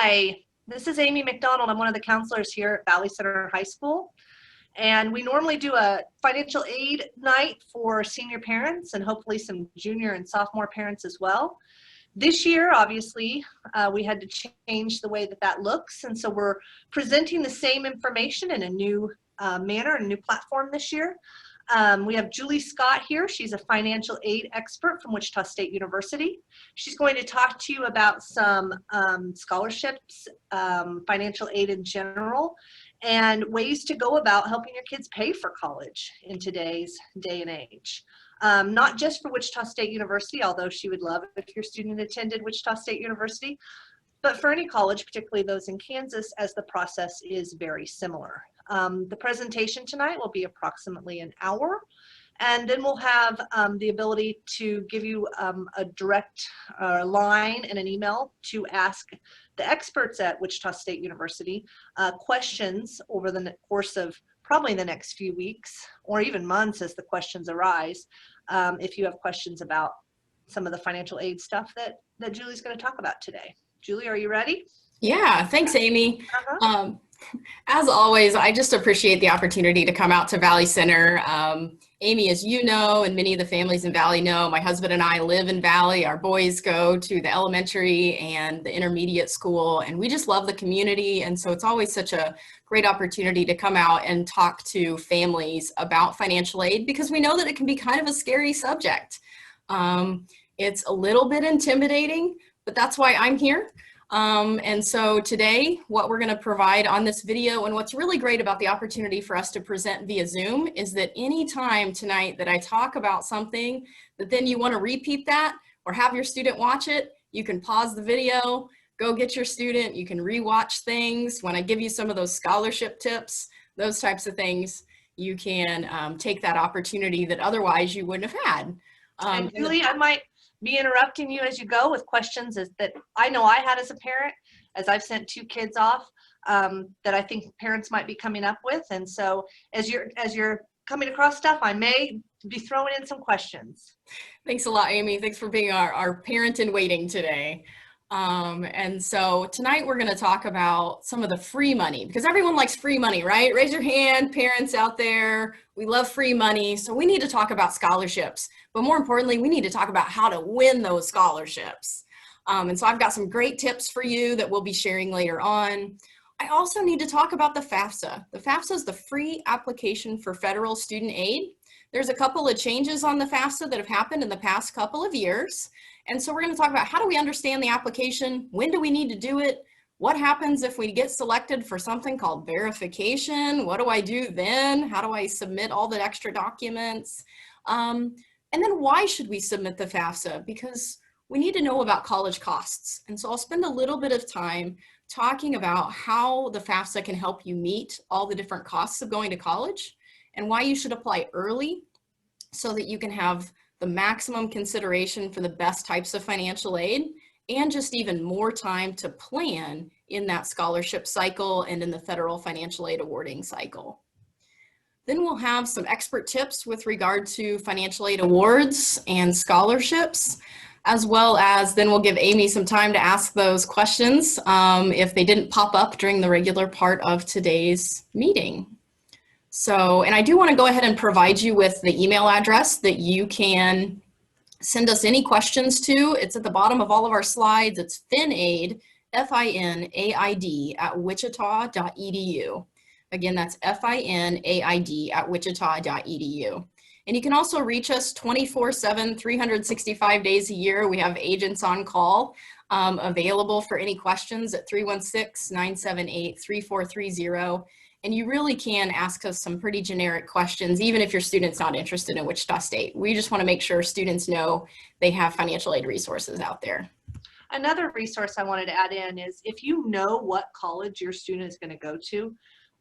Hi, this is Amy McDonald. I'm one of the counselors here at Valley Center High School. And we normally do a financial aid night for senior parents and hopefully some junior and sophomore parents as well. This year, obviously, we had to change the way that looks. And so we're presenting the same information in a new manner, a new platform this year. We have Julie Scott here. She's a financial aid expert from Wichita State University. She's going to talk to you about some scholarships, financial aid in general, and ways to go about helping your kids pay for college in today's day and age. Not just for Wichita State University, although she would love it if your student attended Wichita State University, but for any college, particularly those in Kansas, as the process is very similar. The presentation tonight will be approximately an hour, and then we'll have the ability to give you a direct line and an email to ask the experts at Wichita State University questions over the course of probably the next few weeks or even months as the questions arise, if you have questions about some of the financial aid stuff that Julie's going to talk about today. Julie, are you ready? Yeah, thanks, Amy. As always, I just appreciate the opportunity to come out to Valley Center. Amy, as you know, and many of the families in Valley know, my husband and I live in Valley. Our boys go to the elementary and the intermediate school, and we just love the community. And so it's always such a great opportunity to come out and talk to families about financial aid, because we know that it can be kind of a scary subject. It's a little bit intimidating, but that's why I'm here. And so today, what we're going to provide on this video, and what's really great about the opportunity for us to present via Zoom, is that any time tonight that I talk about something that then you want to repeat that or have your student watch it, you can pause the video, go get your student, you can rewatch things. When I give you some of those scholarship tips, those types of things, you can take that opportunity that otherwise you wouldn't have had. And Julie, I might be interrupting you as you go with questions that I know I had as a parent, as I've sent 2 kids off, that I think parents might be coming up with. And so as you're coming across stuff, I may be throwing in some questions. Thanks a lot, Amy. Thanks for being our parent in waiting today. And so tonight we're going to talk about some of the free money, because everyone likes free money, right? Raise your hand, parents out there. We love free money. So we need to talk about scholarships, but more importantly, we need to talk about how to win those scholarships. And so I've got some great tips for you that we'll be sharing later on. I also need to talk about the Fafsa. The Fafsa is the free application for federal student aid. There's a couple of changes on the Fafsa that have happened in the past couple of years. And so we're going to talk about how do we understand the application? When do we need to do it? What happens if we get selected for something called verification? What do I do then? How do I submit all the extra documents? And then why should we submit the Fafsa? Because we need to know about college costs. And so I'll spend a little bit of time talking about how the Fafsa can help you meet all the different costs of going to college, and why you should apply early so that you can have the maximum consideration for the best types of financial aid, and just even more time to plan in that scholarship cycle and in the federal financial aid awarding cycle. Then we'll have some expert tips with regard to financial aid awards and scholarships, as well as then we'll give Amy some time to ask those questions if they didn't pop up during the regular part of today's meeting. So, and I do want to go ahead and provide you with the email address that you can send us any questions to. It's at the bottom of all of our slides. It's finaid, F-I-N-A-I-D @wichita.edu. Again, that's F-I-N-A-I-D @wichita.edu. And you can also reach us 24/7, 365 days a year. We have agents on call available for any questions at 316-978-3430. And you really can ask us some pretty generic questions, even if your student's not interested in Wichita State. We just want to make sure students know they have financial aid resources out there. Another resource I wanted to add in is if you know what college your student is going to go to,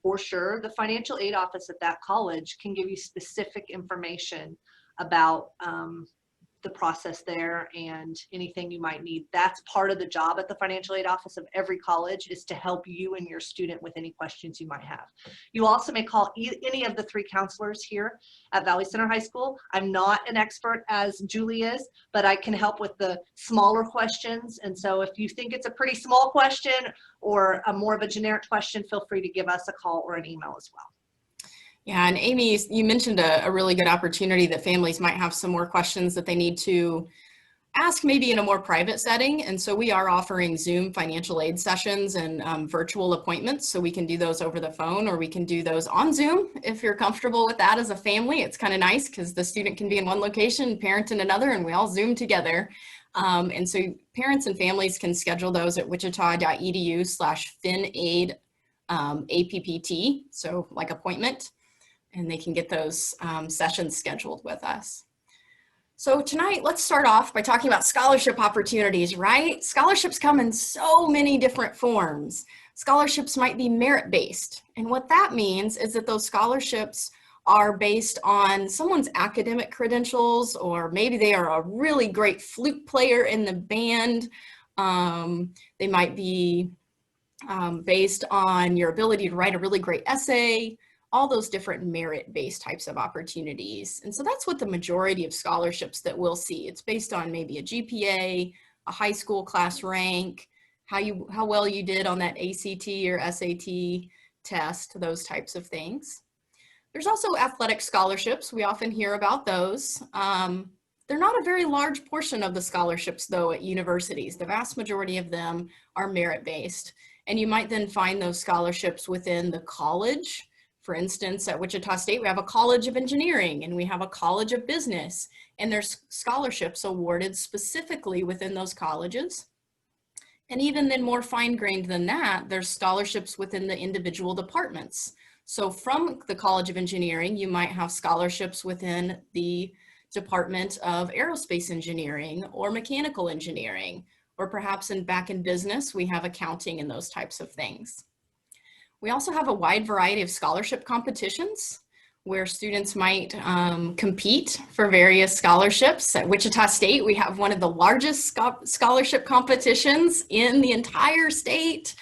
for sure, the financial aid office at that college can give you specific information about the process there and anything you might need. That's part of the job at the financial aid office of every college, is to help you and your student with any questions you might have. You also may call any of the 3 counselors here at Valley Center High School. I'm not an expert as Julie is, but I can help with the smaller questions. And so if you think it's a pretty small question or a more of a generic question, feel free to give us a call or an email as well. Yeah, and Amy, you mentioned a really good opportunity that families might have some more questions that they need to ask maybe in a more private setting. And so we are offering Zoom financial aid sessions and virtual appointments. So we can do those over the phone, or we can do those on Zoom if you're comfortable with that as a family. It's kind of nice because the student can be in one location, parent in another, and we all Zoom together. And so parents and families can schedule those at wichita.edu/finaid APPT, so like appointment, and they can get those sessions scheduled with us. So tonight, let's start off by talking about scholarship opportunities, right? Scholarships come in so many different forms. Scholarships might be merit-based, and what that means is that those scholarships are based on someone's academic credentials, or maybe they are a really great flute player in the band. They might be based on your ability to write a really great essay, all those different merit-based types of opportunities. And so that's what the majority of scholarships that we'll see. It's based on maybe a GPA, a high school class rank, how well you did on that ACT or SAT test, those types of things. There's also athletic scholarships. We often hear about those. They're not a very large portion of the scholarships, though, at universities. The vast majority of them are merit-based. And you might then find those scholarships within the college. For instance, at Wichita State, we have a College of Engineering and we have a College of Business, and there's scholarships awarded specifically within those colleges. And even then, more fine-grained than that, there's scholarships within the individual departments. So from the College of Engineering, you might have scholarships within the Department of Aerospace Engineering or Mechanical Engineering, or perhaps back in business, we have accounting and those types of things. We also have a wide variety of scholarship competitions where students might compete for various scholarships. At Wichita State, we have one of the largest scholarship competitions in the entire state.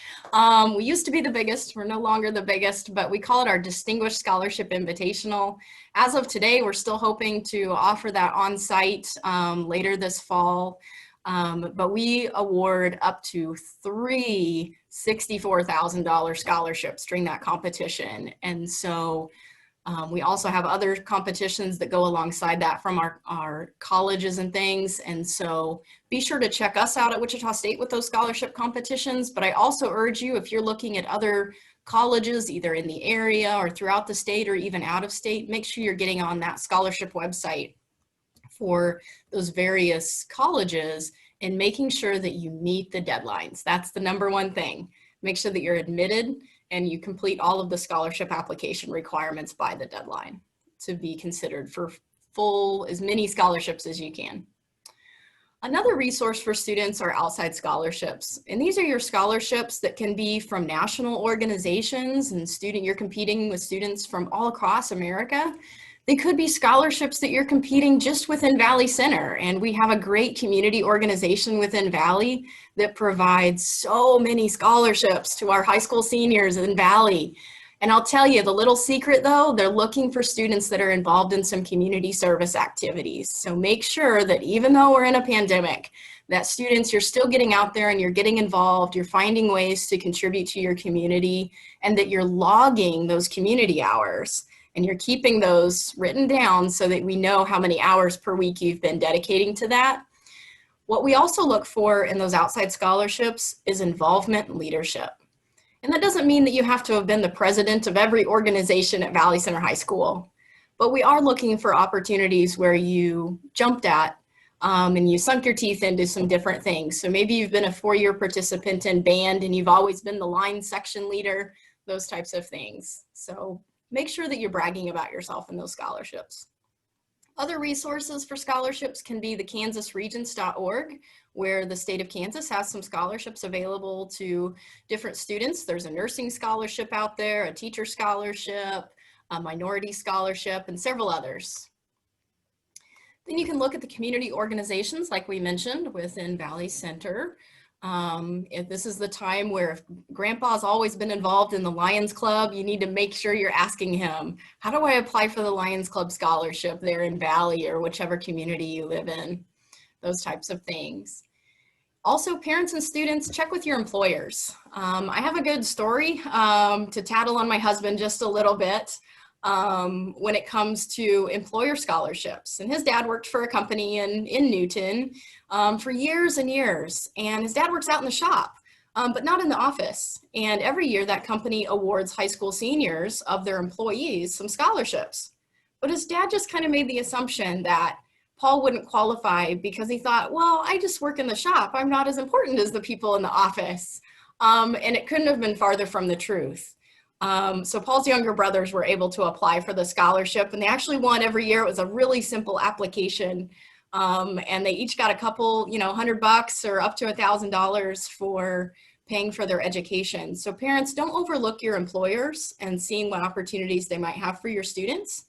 We used to be the biggest, we're no longer the biggest, but we call it our Distinguished Scholarship Invitational. As of today, we're still hoping to offer that on site later this fall. But we award up to 3 $64,000 scholarships during that competition. And so we also have other competitions that go alongside that from our colleges and things. And so be sure to check us out at Wichita State with those scholarship competitions. But I also urge you, if you're looking at other colleges, either in the area or throughout the state or even out of state, make sure you're getting on that scholarship website for those various colleges and making sure that you meet the deadlines. That's the number one thing. Make sure that you're admitted and you complete all of the scholarship application requirements by the deadline to be considered for as many scholarships as you can. Another resource for students are outside scholarships. And these are your scholarships that can be from national organizations and you're competing with students from all across America. They could be scholarships that you're competing just within Valley Center. And we have a great community organization within Valley that provides so many scholarships to our high school seniors in Valley. And I'll tell you, the little secret though, they're looking for students that are involved in some community service activities. So make sure that even though we're in a pandemic, that students, you're still getting out there and you're getting involved, you're finding ways to contribute to your community, and that you're logging those community hours. And you're keeping those written down so that we know how many hours per week you've been dedicating to that. What we also look for in those outside scholarships is involvement and leadership. And that doesn't mean that you have to have been the president of every organization at Valley Center High School, but we are looking for opportunities where you jumped at and you sunk your teeth into some different things. So maybe you've been a 4-year participant in band and you've always been the line section leader, those types of things. So make sure that you're bragging about yourself in those scholarships. Other resources for scholarships can be the kansasregents.org, where the state of Kansas has some scholarships available to different students. There's a nursing scholarship out there, a teacher scholarship, a minority scholarship, and several others. Then you can look at the community organizations like we mentioned within Valley Center. If this is the time where if grandpa's always been involved in the Lions Club, you need to make sure you're asking him, how do I apply for the Lions Club scholarship there in Valley or whichever community you live in? Those types of things. Also, parents and students, check with your employers. I have a good story to tattle on my husband just a little bit when it comes to employer scholarships. And his dad worked for a company in Newton for years and years. And his dad works out in the shop, but not in the office. And every year that company awards high school seniors of their employees some scholarships. But his dad just kind of made the assumption that Paul wouldn't qualify because he thought, well, I just work in the shop. I'm not as important as the people in the office. And it couldn't have been farther from the truth. So Paul's younger brothers were able to apply for the scholarship, and they actually won every year. It was a really simple application. And they each got a couple, $100 or up to $1,000 for paying for their education. So parents, don't overlook your employers and seeing what opportunities they might have for your students.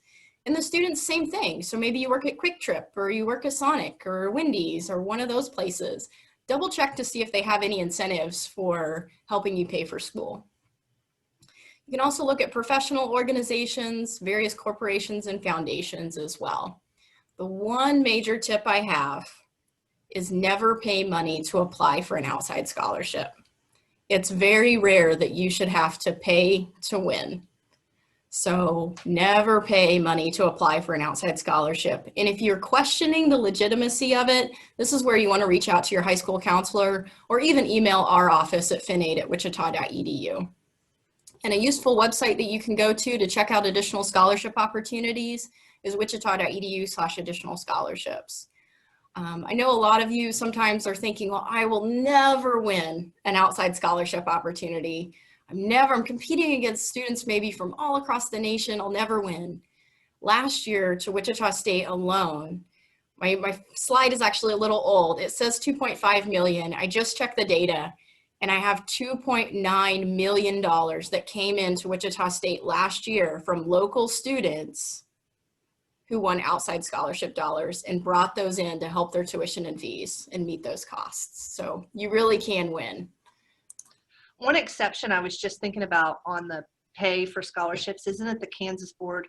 And the students, same thing. So maybe you work at Quick Trip or you work at Sonic or Wendy's or one of those places. Double check to see if they have any incentives for helping you pay for school. You can also look at professional organizations, various corporations and foundations as well. The one major tip I have is never pay money to apply for an outside scholarship. It's very rare that you should have to pay to win. So never pay money to apply for an outside scholarship. And if you're questioning the legitimacy of it, this is where you want to reach out to your high school counselor or even email our office at finaid@wichita.edu. And a useful website that you can go to check out additional scholarship opportunities is wichita.edu/additional scholarships. I know a lot of you sometimes are thinking, well, I will never win an outside scholarship opportunity. I'm competing against students maybe from all across the nation. I'll never win. Last year to Wichita State alone, my slide is actually a little old. It says 2.5 million. I just checked the data and I have $2.9 million that came into Wichita State last year from local students who won outside scholarship dollars and brought those in to help their tuition and fees and meet those costs. So you really can win. One exception I was just thinking about on the pay for scholarships, isn't it the Kansas Board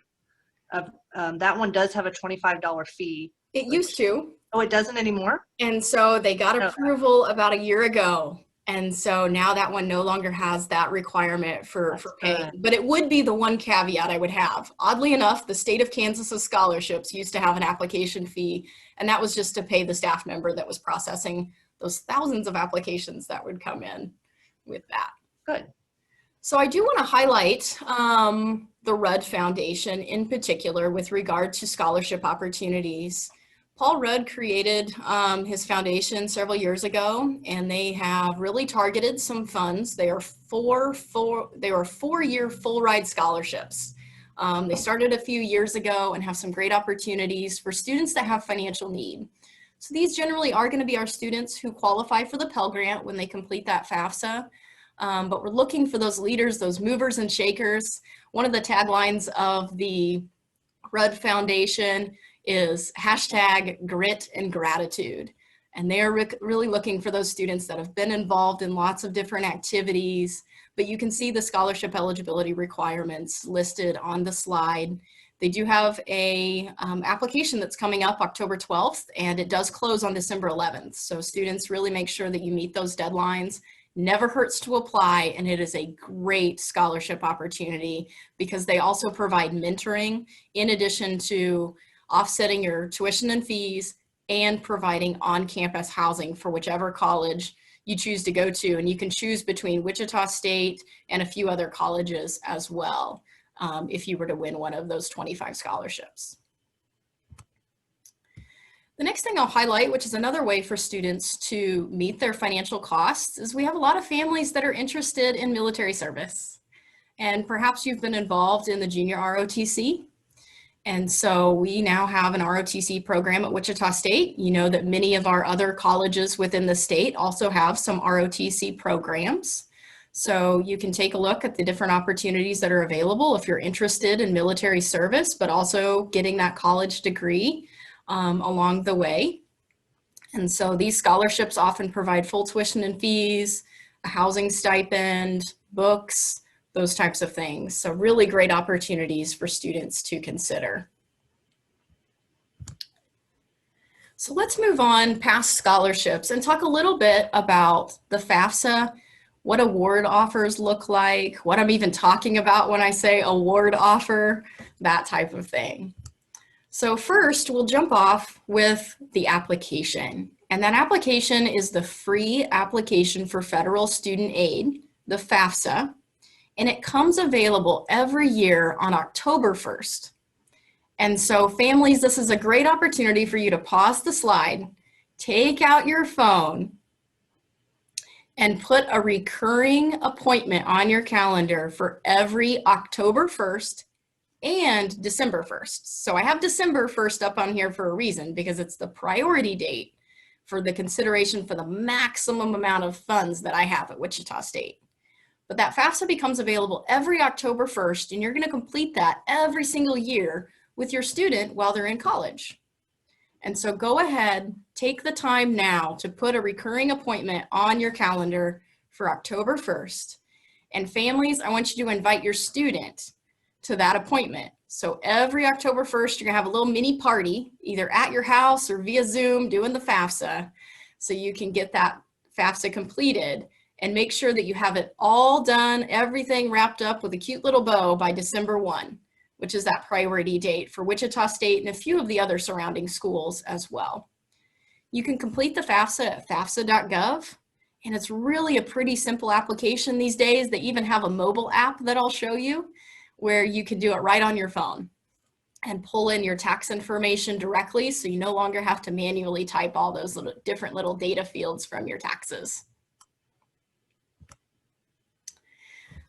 of, that one does have a $25 fee. It used to. Oh, it doesn't anymore? And so they got approval about a year ago. And so now that one no longer has that requirement for pay. Good. But it would be the one caveat I would have. Oddly enough, the state of Kansas's scholarships used to have an application fee, and that was just to pay the staff member that was processing those thousands of applications that would come in with that. Good. So I do want to highlight the Rudd Foundation in particular with regard to scholarship opportunities. Paul Rudd created his foundation several years ago, and they have really targeted some funds. They are four-year full ride scholarships. They started a few years ago and have some great opportunities for students that have financial need. So these generally are going to be our students who qualify for the Pell Grant when they complete that Fafsa. But we're looking for those leaders, those movers and shakers. One of the taglines of the Rudd Foundation is #grit and gratitude. And they're really looking for those students that have been involved in lots of different activities, but you can see the scholarship eligibility requirements listed on the slide. They do have a application that's coming up October 12th, and it does close on December 11th. So students, really make sure that you meet those deadlines. Never hurts to apply, and it is a great scholarship opportunity because they also provide mentoring in addition to offsetting your tuition and fees and providing on-campus housing for whichever college you choose to go to. And you can choose between Wichita State and a few other colleges as well if you were to win one of those 25 scholarships. The next thing I'll highlight, which is another way for students to meet their financial costs, is we have a lot of families that are interested in military service. And perhaps you've been involved in the junior ROTC. And so we now have an ROTC program at Wichita State. You know that many of our other colleges within the state also have some ROTC programs. So you can take a look at the different opportunities that are available if you're interested in military service, but also getting that college degree. along the way. And so these scholarships often provide full tuition and fees, a housing stipend, books, those types of things. So really great opportunities for students to consider. So let's move on past scholarships and talk a little bit about the Fafsa, what award offers look like, what I'm even talking about when I say award offer, that type of thing. So first, we'll jump off with the application. And that application is the free application for federal student aid, the Fafsa, and it comes available every year on October 1st. And so families, this is a great opportunity for you to pause the slide, take out your phone, and put a recurring appointment on your calendar for every October 1st and December 1st. So I have December 1st up on here for a reason, because it's the priority date for the consideration for the maximum amount of funds that I have at Wichita State. But that FAFSA becomes available every October 1st, and you're going to complete that every single year with your student while they're in college. And so go ahead, take the time now to put a recurring appointment on your calendar for October 1st. And families, I want you to invite your student to that appointment. So every October 1st, you're gonna have a little mini party, either at your house or via Zoom doing the FAFSA, so you can get that FAFSA completed and make sure that you have it all done, everything wrapped up with a cute little bow by December 1, which is that priority date for Wichita State and a few of the other surrounding schools as well. You can complete the FAFSA at fafsa.gov, and it's really a pretty simple application these days. They even have a mobile app that I'll show you, where you can do it right on your phone and pull in your tax information directly, so you no longer have to manually type all those different little data fields from your taxes.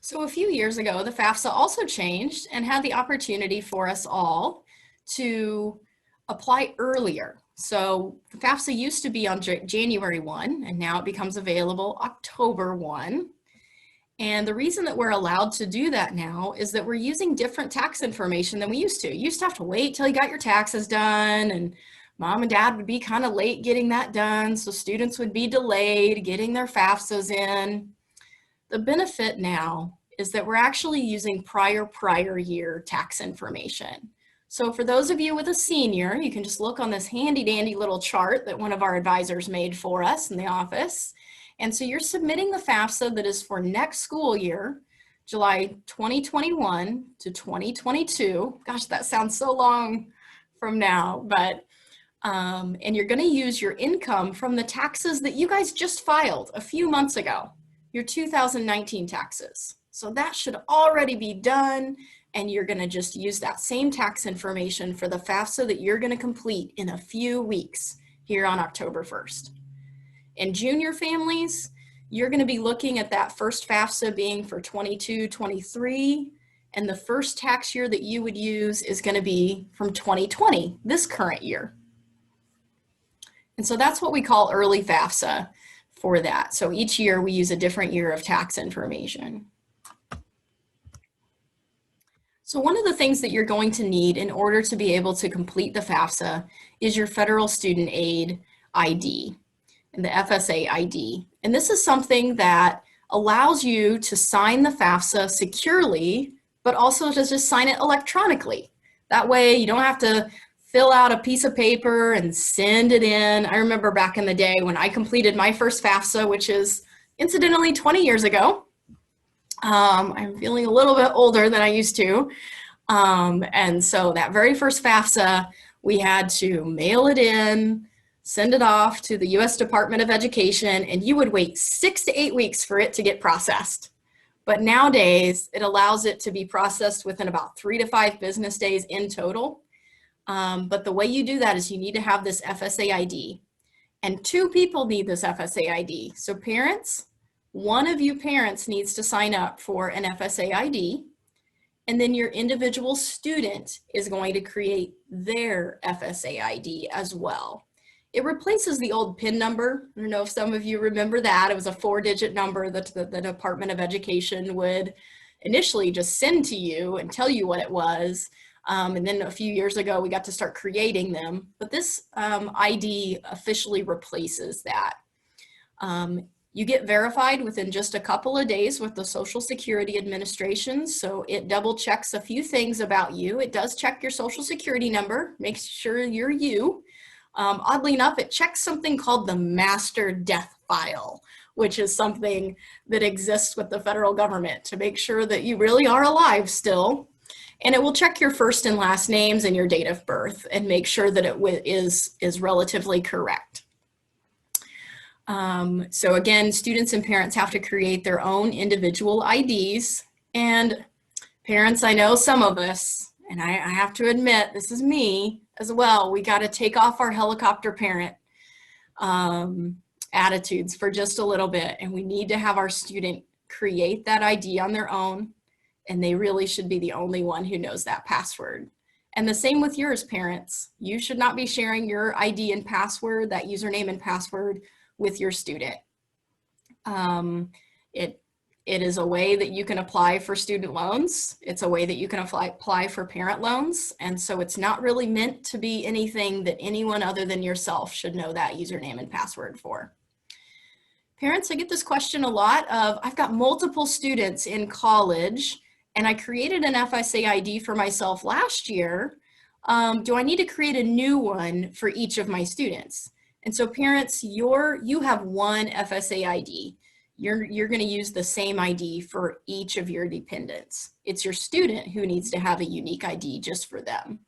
So a few years ago, the FAFSA also changed and had the opportunity for us all to apply earlier. So the FAFSA used to be on January 1, and now it becomes available October 1. And the reason that we're allowed to do that now is that we're using different tax information than we used to. You used to have to wait till you got your taxes done, and mom and dad would be kind of late getting that done, so students would be delayed getting their FAFSAs in. The benefit now is that we're actually using prior year tax information. So for those of you with a senior, you can just look on this handy dandy little chart that one of our advisors made for us in the office. And so you're submitting the FAFSA that is for next school year, July 2021 to 2022. Gosh, that sounds so long from now, but, and you're gonna use your income from the taxes that you guys just filed a few months ago, your 2019 taxes. So that should already be done, and you're gonna just use that same tax information for the FAFSA that you're gonna complete in a few weeks here on October 1st. And junior families, you're going to be looking at that first FAFSA being for 22-23, and the first tax year that you would use is going to be from 2020, this current year. And so that's what we call early FAFSA for that. So each year we use a different year of tax information. So one of the things that you're going to need in order to be able to complete the FAFSA is your federal student aid ID. And the Fsa Id. And this is something that allows you to sign the FAFSA securely, but also to just sign it electronically. That way you don't have to fill out a piece of paper and send it in. I remember back in the day when I completed my first FAFSA, which is incidentally 20 years ago. I'm feeling a little bit older than I used to. And so that very first FAFSA, we had to mail it in, send it off to the U.S. Department of Education, and you would wait 6 to 8 weeks for it to get processed. But nowadays, it allows it to be processed within about 3 to 5 business days in total. But the way you do that is you need to have this Fsa Id. And 2 people need this Fsa Id. So parents, one of you parents needs to sign up for an Fsa Id, and then your individual student is going to create their Fsa Id as well. It replaces the old PIN number. I don't know if some of you remember that. It was a 4-digit number that the Department of Education would initially just send to you and tell you what it was. And then a few years ago, we got to start creating them. But this ID officially replaces that. You get verified within just a couple of days with the Social Security Administration. So it double checks a few things about you. It does check your Social Security number, makes sure you're you. Oddly enough, it checks something called the master death file, which is something that exists with the federal government to make sure that you really are alive still. And it will check your first and last names and your date of birth and make sure that it is relatively correct. So again, students and parents have to create their own individual IDs. And parents, I know some of us, and I have to admit, this is me as well, we got to take off our helicopter parent attitudes for just a little bit. And we need to have our student create that ID on their own. And they really should be the only one who knows that password. And the same with yours, parents. You should not be sharing your ID and password, that username and password, with your student. It is a way that you can apply for student loans. It's a way that you can apply for parent loans. And so it's not really meant to be anything that anyone other than yourself should know that username and password for. Parents, I get this question a lot of, I've got multiple students in college and I created an FSA ID for myself last year. Do I need to create a new one for each of my students? And so parents, you have one FSA ID. You're going to use the same ID for each of your dependents. It's your student who needs to have a unique ID just for them.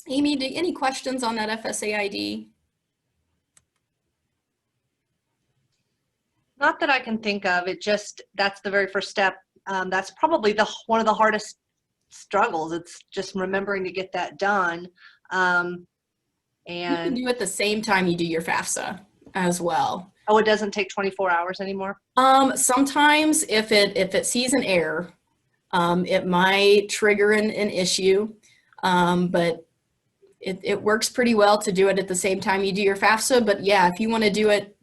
Amy, any questions on that FSA ID? Not that I can think of. That's the very first step. That's probably one of the hardest struggles. It's just remembering to get that done. You can do it the same time you do your Fafsa as well. Oh, it doesn't take 24 hours anymore? Sometimes if it sees an error, it might trigger an issue, but it works pretty well to do it at the same time you do your Fafsa. But yeah, if you want to do it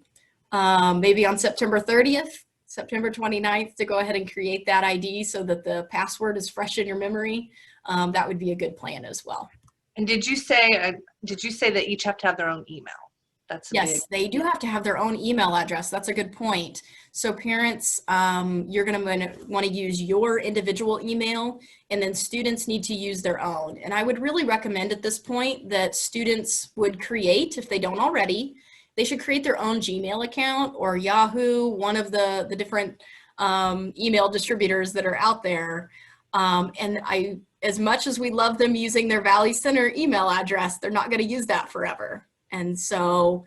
maybe on September 30th, September 29th, to go ahead and create that ID so that the password is fresh in your memory, that would be a good plan as well. And did you say that each have to have their own email? Yes, they do have to have their own email address. That's a good point. So parents, you're going to want to use your individual email, and then students need to use their own. And I would really recommend at this point that students would create, if they don't already, they should create their own Gmail account or Yahoo, one of the different email distributors that are out there. And as much as we love them using their Valley Center email address, they're not going to use that forever. And so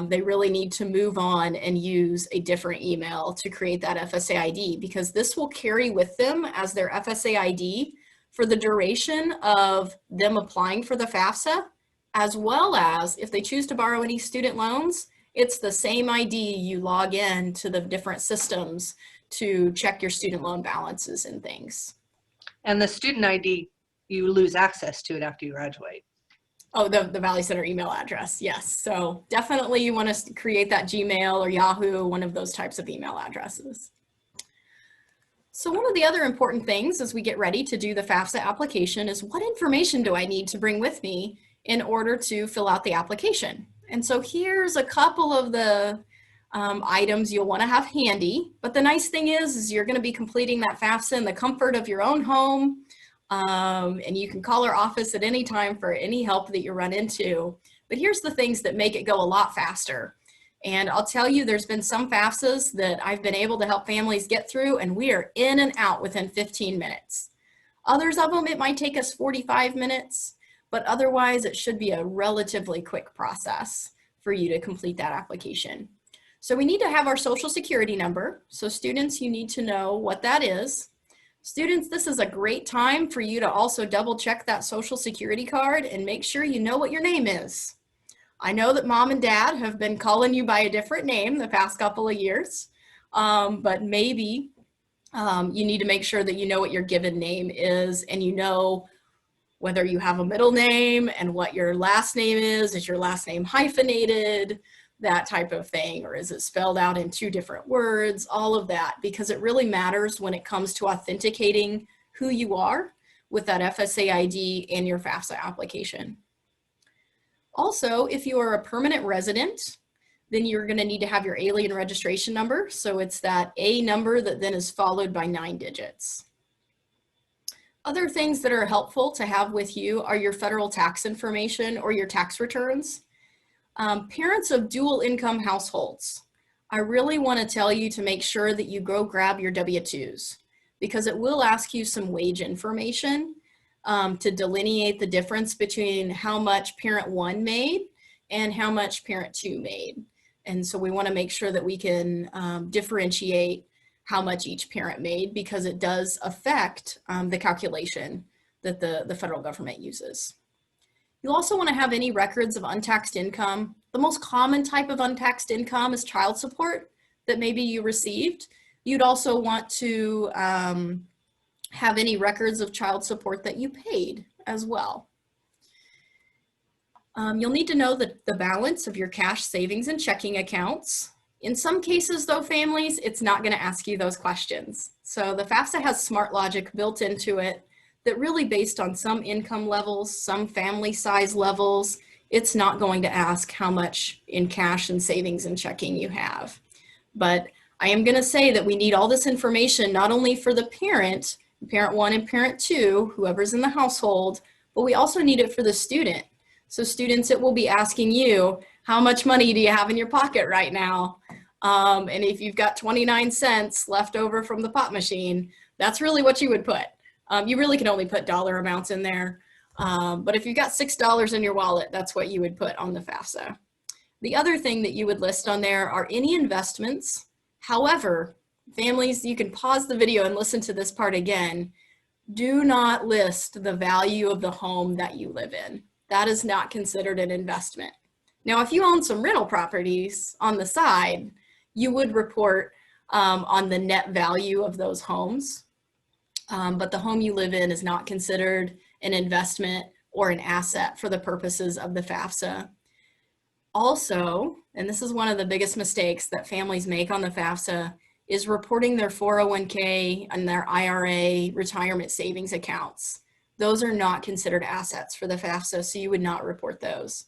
they really need to move on and use a different email to create that FSA ID, because this will carry with them as their FSA ID for the duration of them applying for the Fafsa, as well as if they choose to borrow any student loans, it's the same ID you log in to the different systems to check your student loan balances and things. And the student ID, you lose access to it after you graduate. Oh, the Valley Center email address, yes. So definitely you want to create that Gmail or Yahoo, one of those types of email addresses. So one of the other important things as we get ready to do the Fafsa application is, what information do I need to bring with me in order to fill out the application? And so here's a couple of the items you'll want to have handy. But the nice thing is you're going to be completing that Fafsa in the comfort of your own home. And you can call our office at any time for any help that you run into. But here's the things that make it go a lot faster. And I'll tell you, there's been some Fafsas that I've been able to help families get through, and we are in and out within 15 minutes. Others of them, it might take us 45 minutes, but otherwise it should be a relatively quick process for you to complete that application. So we need to have our Social Security number. So students, you need to know what that is. Students, this is a great time for you to also double check that Social Security card and make sure you know what your name is. I know that mom and dad have been calling you by a different name the past couple of years, but maybe you need to make sure that you know what your given name is, and you know whether you have a middle name and what your last name is. Is your last name hyphenated? That type of thing, or is it spelled out in two different words? All of that, because it really matters when it comes to authenticating who you are with that FSA ID and your Fafsa application. Also, if you are a permanent resident, then you're going to need to have your alien registration number. So it's that A number that then is followed by 9 digits. Other things that are helpful to have with you are your federal tax information or your tax returns. Parents of dual income households, I really want to tell you to make sure that you go grab your W-2s, because it will ask you some wage information to delineate the difference between how much parent 1 made and how much parent 2 made. And so we want to make sure that we can differentiate how much each parent made, because it does affect the calculation that the federal government uses. You'll also want to have any records of untaxed income. The most common type of untaxed income is child support that maybe you received. You'd also want to have any records of child support that you paid as well. You'll need to know the balance of your cash savings and checking accounts. In some cases though, families, it's not going to ask you those questions. So the Fafsa has smart logic built into it that really, based on some income levels, some family size levels, it's not going to ask how much in cash and savings and checking you have. But I am going to say that we need all this information not only for the parent 1 and parent 2, whoever's in the household, but we also need it for the student. So students, it will be asking you, how much money do you have in your pocket right now? And if you've got 29 cents left over from the pop machine, that's really what you would put. You really can only put dollar amounts in there. But if you've got $6 in your wallet, that's what you would put on the Fafsa. The other thing that you would list on there are any investments. However, families, you can pause the video and listen to this part again. Do not list the value of the home that you live in. That is not considered an investment. Now, if you own some rental properties on the side, you would report on the net value of those homes. But the home you live in is not considered an investment or an asset for the purposes of the Fafsa. Also, and this is one of the biggest mistakes that families make on the Fafsa, is reporting their 401k and their IRA retirement savings accounts. Those are not considered assets for the Fafsa, so you would not report those.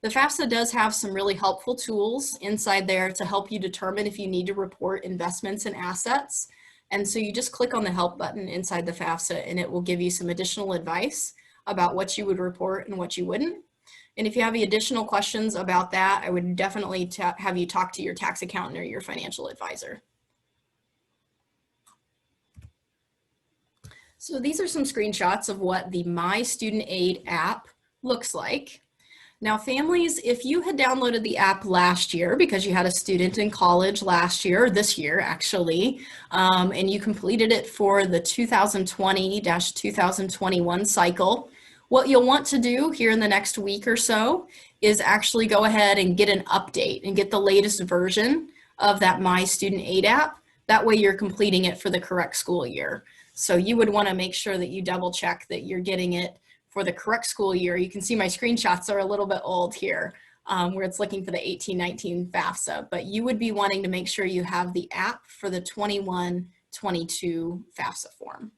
The Fafsa does have some really helpful tools inside there to help you determine if you need to report investments and assets. And so you just click on the help button inside the Fafsa and it will give you some additional advice about what you would report and what you wouldn't. And if you have any additional questions about that, I would definitely have you talk to your tax accountant or your financial advisor. So these are some screenshots of what the My Student Aid app looks like. Now families, if you had downloaded the app last year because you had a student in college last year, or this year actually, and you completed it for the 2020-2021 cycle, what you'll want to do here in the next week or so is actually go ahead and get an update and get the latest version of that My Student Aid app. That way you're completing it for the correct school year. So you would want to make sure that you double check that you're getting it for the correct school year. You can see my screenshots are a little bit old here where it's looking for the 18-19 Fafsa, but you would be wanting to make sure you have the app for the 21-22 Fafsa form.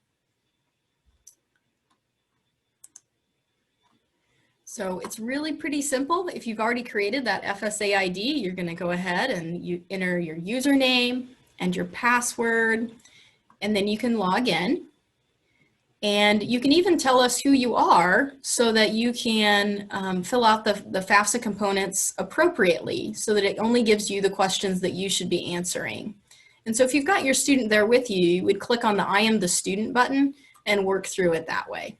So it's really pretty simple. If you've already created that FSA ID, you're going to go ahead and you enter your username and your password, and then you can log in. And you can even tell us who you are so that you can fill out the Fafsa components appropriately so that it only gives you the questions that you should be answering. And so if you've got your student there with you, you would click on the I am the student button and work through it that way.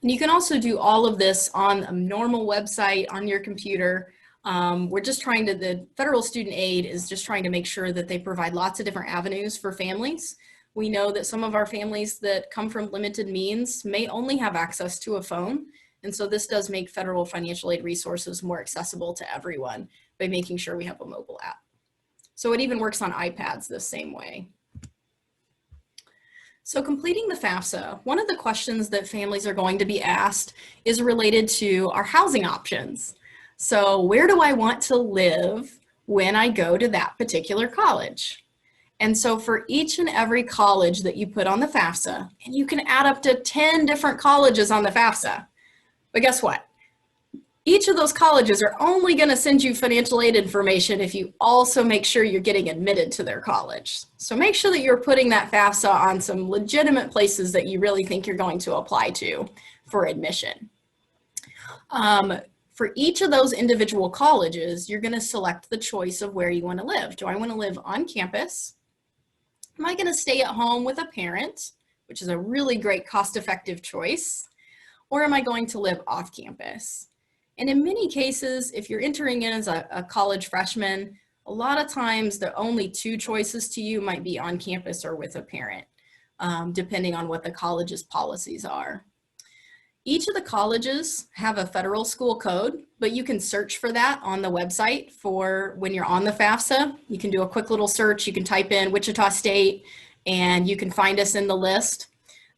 And you can also do all of this on a normal website on your computer. We're just trying to, the Federal Student Aid is just trying to make sure that they provide lots of different avenues for families. We know that some of our families that come from limited means may only have access to a phone. And so this does make federal financial aid resources more accessible to everyone by making sure we have a mobile app. So it even works on iPads the same way. So completing the Fafsa, one of the questions that families are going to be asked is related to our housing options. So where do I want to live when I go to that particular college? And so for each and every college that you put on the FAFSA, and you can add up to 10 different colleges on the FAFSA, but guess what? Each of those colleges are only going to send you financial aid information if you also make sure you're getting admitted to their college. So make sure that you're putting that FAFSA on some legitimate places that you really think you're going to apply to for admission. For each of those individual colleges, you're going to select the choice of where you want to live. Do I want to live on campus? Am I going to stay at home with a parent, which is a really great cost-effective choice? Or am I going to live off campus? And in many cases, if you're entering in as a college freshman, a lot of times the only two choices to you might be on campus or with a parent, depending on what the college's policies are. Each of the colleges have a federal school code, but you can search for that on the website for when you're on the FAFSA. You can do a quick little search. You can type in Wichita State, and you can find us in the list.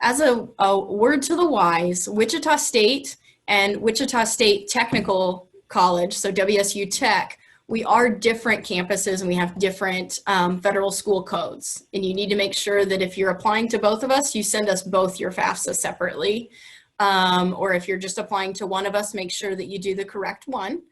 As a word to the wise, Wichita State and Wichita State Technical College, so WSU Tech, we are different campuses and we have different federal school codes. And you need to make sure that if you're applying to both of us, you send us both your FAFSA separately. Or if you're just applying to one of us, make sure that you do the correct one.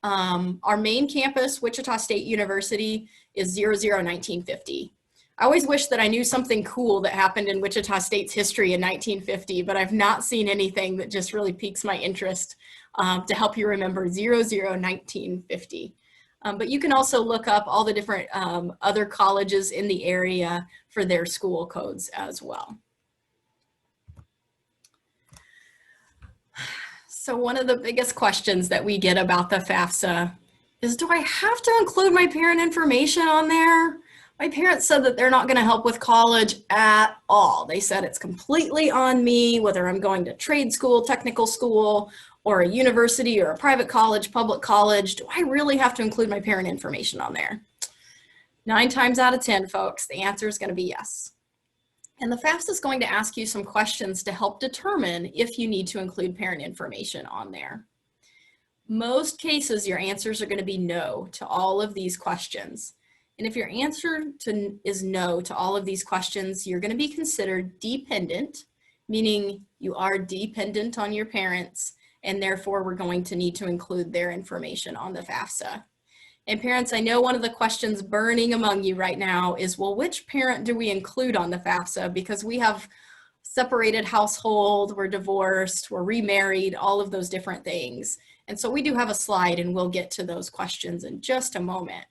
Our main campus, Wichita State University, is 001950. I always wish that I knew something cool that happened in Wichita State's history in 1950, but I've not seen anything that just really piques my interest to help you remember 001950. But you can also look up all the different other colleges in the area for their school codes as well. So one of the biggest questions that we get about the FAFSA is, do I have to include my parent information on there? My parents said that they're not going to help with college at all. They said it's completely on me, whether I'm going to trade school, technical school, or a university or a private college, public college. Do I really have to include my parent information on there? 9 times out of 10, folks, the answer is going to be yes. And the FAFSA is going to ask you some questions to help determine if you need to include parent information on there. Most cases, your answers are going to be no to all of these questions. And if your answer is no to all of these questions, you're going to be considered dependent, meaning you are dependent on your parents, and therefore we're going to need to include their information on the FAFSA. And parents, I know one of the questions burning among you right now is, well, which parent do we include on the FAFSA? Because we have separated household, we're divorced, we're remarried, all of those different things. And so we do have a slide, and we'll get to those questions in just a moment.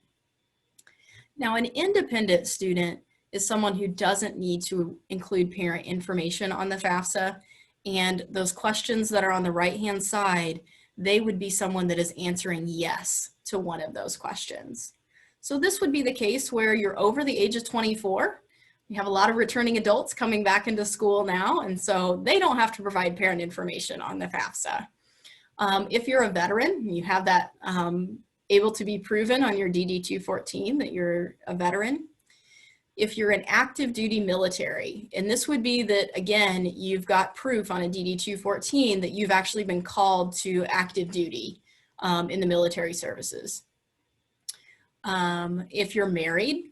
Now, an independent student is someone who doesn't need to include parent information on the FAFSA. And those questions that are on the right-hand side, they would be someone that is answering yes to one of those questions. So this would be the case where you're over the age of 24. We have a lot of returning adults coming back into school now, and so they don't have to provide parent information on the FAFSA. If you're a veteran, you have that able to be proven on your DD-214 that you're a veteran. If you're an active duty military, and this would be that, again, you've got proof on a DD-214 that you've actually been called to active duty in the military services. If you're married,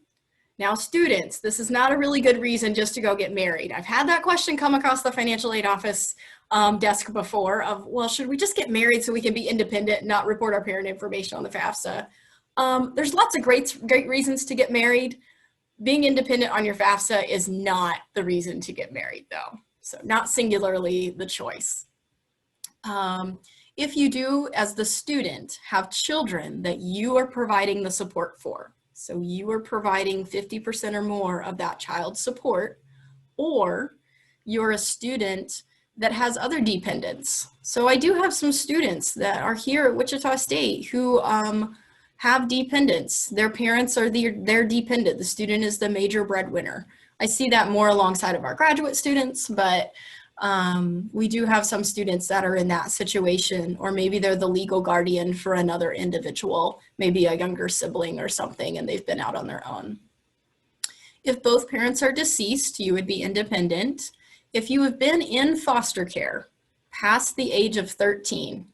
now students, this is not a really good reason just to go get married. I've had that question come across the financial aid office desk before of, well, should we just get married so we can be independent and not report our parent information on the FAFSA? There's lots of great reasons to get married. Being independent on your FAFSA is not the reason to get married, though. So not singularly the choice. If you do, as the student, have children that you are providing the support for, so you are providing 50% or more of that child's support, or you're a student that has other dependents. So I do have some students that are here at Wichita State who have dependents. Their parents are their dependent. The student is the major breadwinner. I see that more alongside of our graduate students, but we do have some students that are in that situation, or maybe they're the legal guardian for another individual, maybe a younger sibling or something, and they've been out on their own. If both parents are deceased, you would be independent. If you have been in foster care past the age of 13,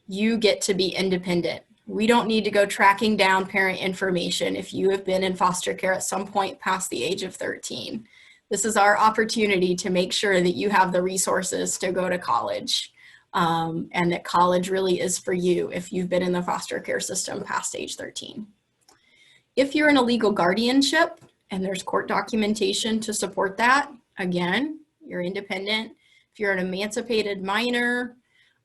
you get to be independent We don't need to go tracking down parent information if you have been in foster care at some point past the age of 13. This is our opportunity to make sure that you have the resources to go to college, and that college really is for you if you've been in the foster care system past age 13. If you're in a legal guardianship and there's court documentation to support that, again, you're independent. If you're an emancipated minor,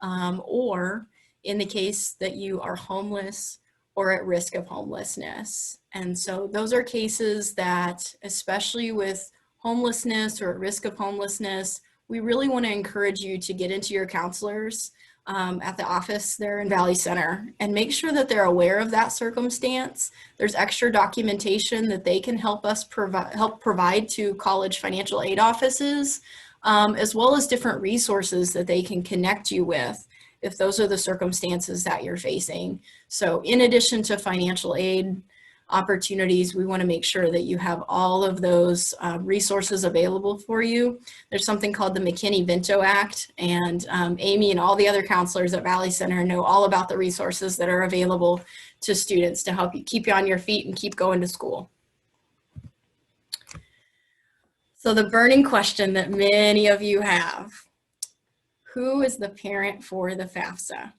or in the case that you are homeless or at risk of homelessness. And so those are cases that, especially with homelessness or at risk of homelessness, we really want to encourage you to get into your counselors at the office there in Valley Center and make sure that they're aware of that circumstance. There's extra documentation that they can help us provide to college financial aid offices, as well as different resources that they can connect you with if those are the circumstances that you're facing. So in addition to financial aid opportunities, we want to make sure that you have all of those resources available for you. There's something called the McKinney-Vento Act, and Amy and all the other counselors at Valley Center know all about the resources that are available to students to help you keep you on your feet and keep going to school. So the burning question that many of you have: who is the parent for the Fafsa?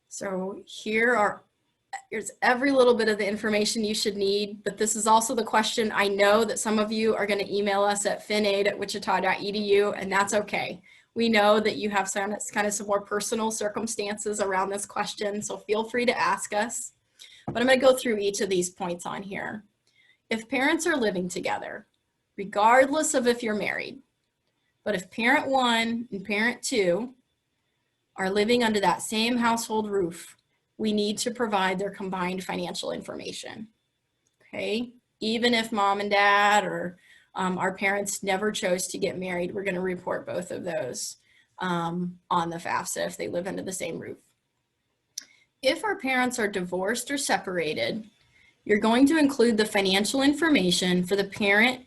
So here's every little bit of the information you should need, but this is also the question I know that some of you are going to email us at finaid@wichita.edu, and that's okay. We know that you have some more personal circumstances around this question, so feel free to ask us. But I'm going to go through each of these points on here. If parents are living together, regardless of if you're married, but if parent 1 and parent 2 are living under that same household roof, we need to provide their combined financial information, okay? Even if mom and dad or our parents never chose to get married, we're gonna report both of those on the Fafsa if they live under the same roof. If our parents are divorced or separated, you're going to include the financial information for the parent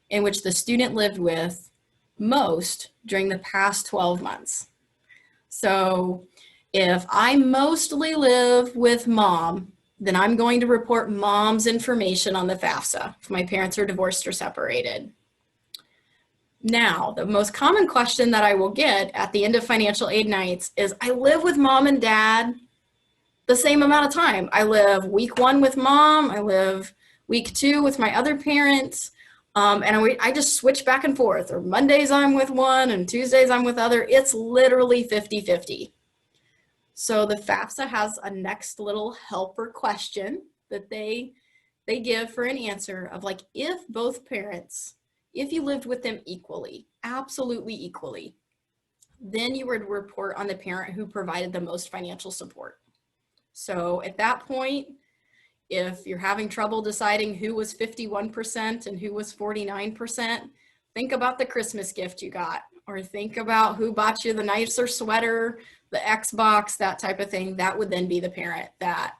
in which the student lived with most during the past 12 months. So if I mostly live with mom, then I'm going to report mom's information on the Fafsa if my parents are divorced or separated. Now, the most common question that I will get at the end of financial aid nights is, I live with mom and dad the same amount of time. I live week 1 with mom, I live week 2 with my other parents, and I just switch back and forth, or Mondays I'm with one and Tuesdays I'm with other. It's literally 50-50. So the Fafsa has a next little helper question that they give for an answer of, like, if both parents, if you lived with them equally, absolutely equally, then you would report on the parent who provided the most financial support. So at that point, if you're having trouble deciding who was 51% and who was 49%, think about the Christmas gift you got, or think about who bought you the nicer sweater, the Xbox, that type of thing. That would then be the parent that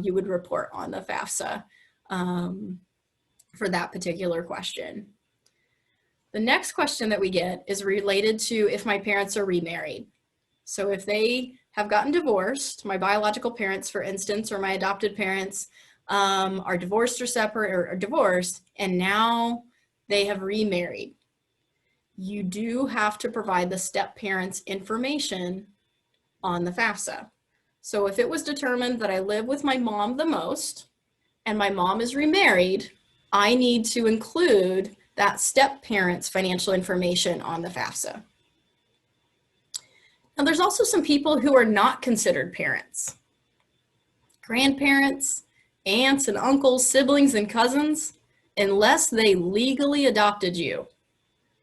you would report on the Fafsa for that particular question. The next question that we get is related to if my parents are remarried. So if they have gotten divorced, my biological parents, for instance, or my adopted parents are divorced or separate or divorced, and now they have remarried, you do have to provide the step parents information on the Fafsa. So if it was determined that I live with my mom the most and my mom is remarried, I need to include that step parents financial information on the Fafsa. Now, there's also some people who are not considered parents. Grandparents, aunts and uncles, siblings and cousins, unless they legally adopted you,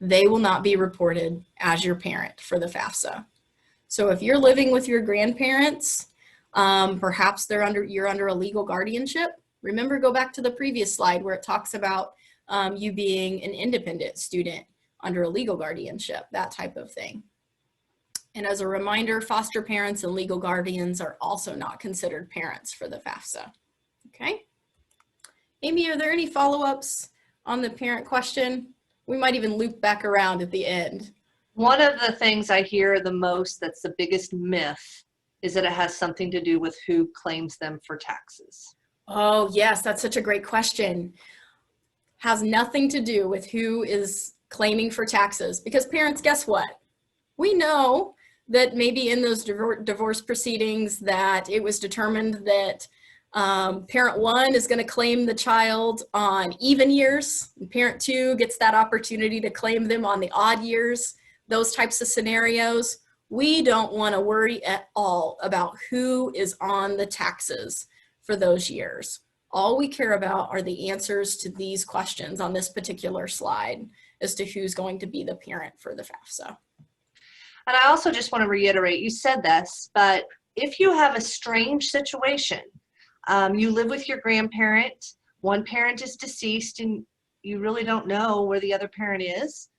they will not be reported as your parent for the Fafsa. So if you're living with your grandparents, perhaps you're under a legal guardianship. Remember, go back to the previous slide where it talks about you being an independent student under a legal guardianship, that type of thing. And as a reminder, foster parents and legal guardians are also not considered parents for the Fafsa. Okay. Amy, are there any follow-ups on the parent question? We might even loop back around at the end. One of the things I hear the most that's the biggest myth is that it has something to do with who claims them for taxes. Oh, yes, that's such a great question. Has nothing to do with who is claiming for taxes, because parents, guess what? We know that maybe in those divorce proceedings that it was determined that parent one is going to claim the child on even years, and parent two gets that opportunity to claim them on the odd years, those types of scenarios. We don't want to worry at all about who is on the taxes for those years. All we care about are the answers to these questions on this particular slide as to who's going to be the parent for the FAFSA. And I also just want to reiterate, you said this, but if you have a strange situation, you live with your grandparent, one parent is deceased, and you really don't know where the other parent is,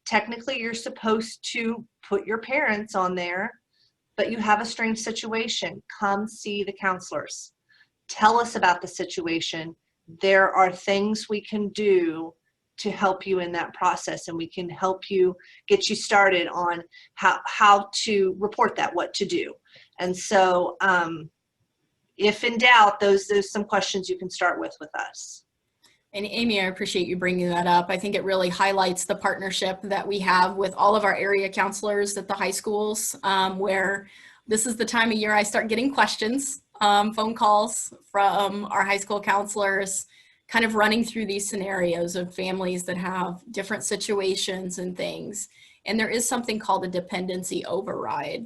technically you're supposed to put your parents on there, but you have a strange situation, come see the counselors. Tell us about the situation. There are things we can do to help you in that process, and we can help you get you started on how to report that, what to do. And so if in doubt, there's some questions you can start with us. And Amy, I appreciate you bringing that up. I think it really highlights the partnership that we have with all of our area counselors at the high schools, where this is the time of year I start getting questions, phone calls from our high school counselors, kind of running through these scenarios of families that have different situations and things. And there is something called a dependency override.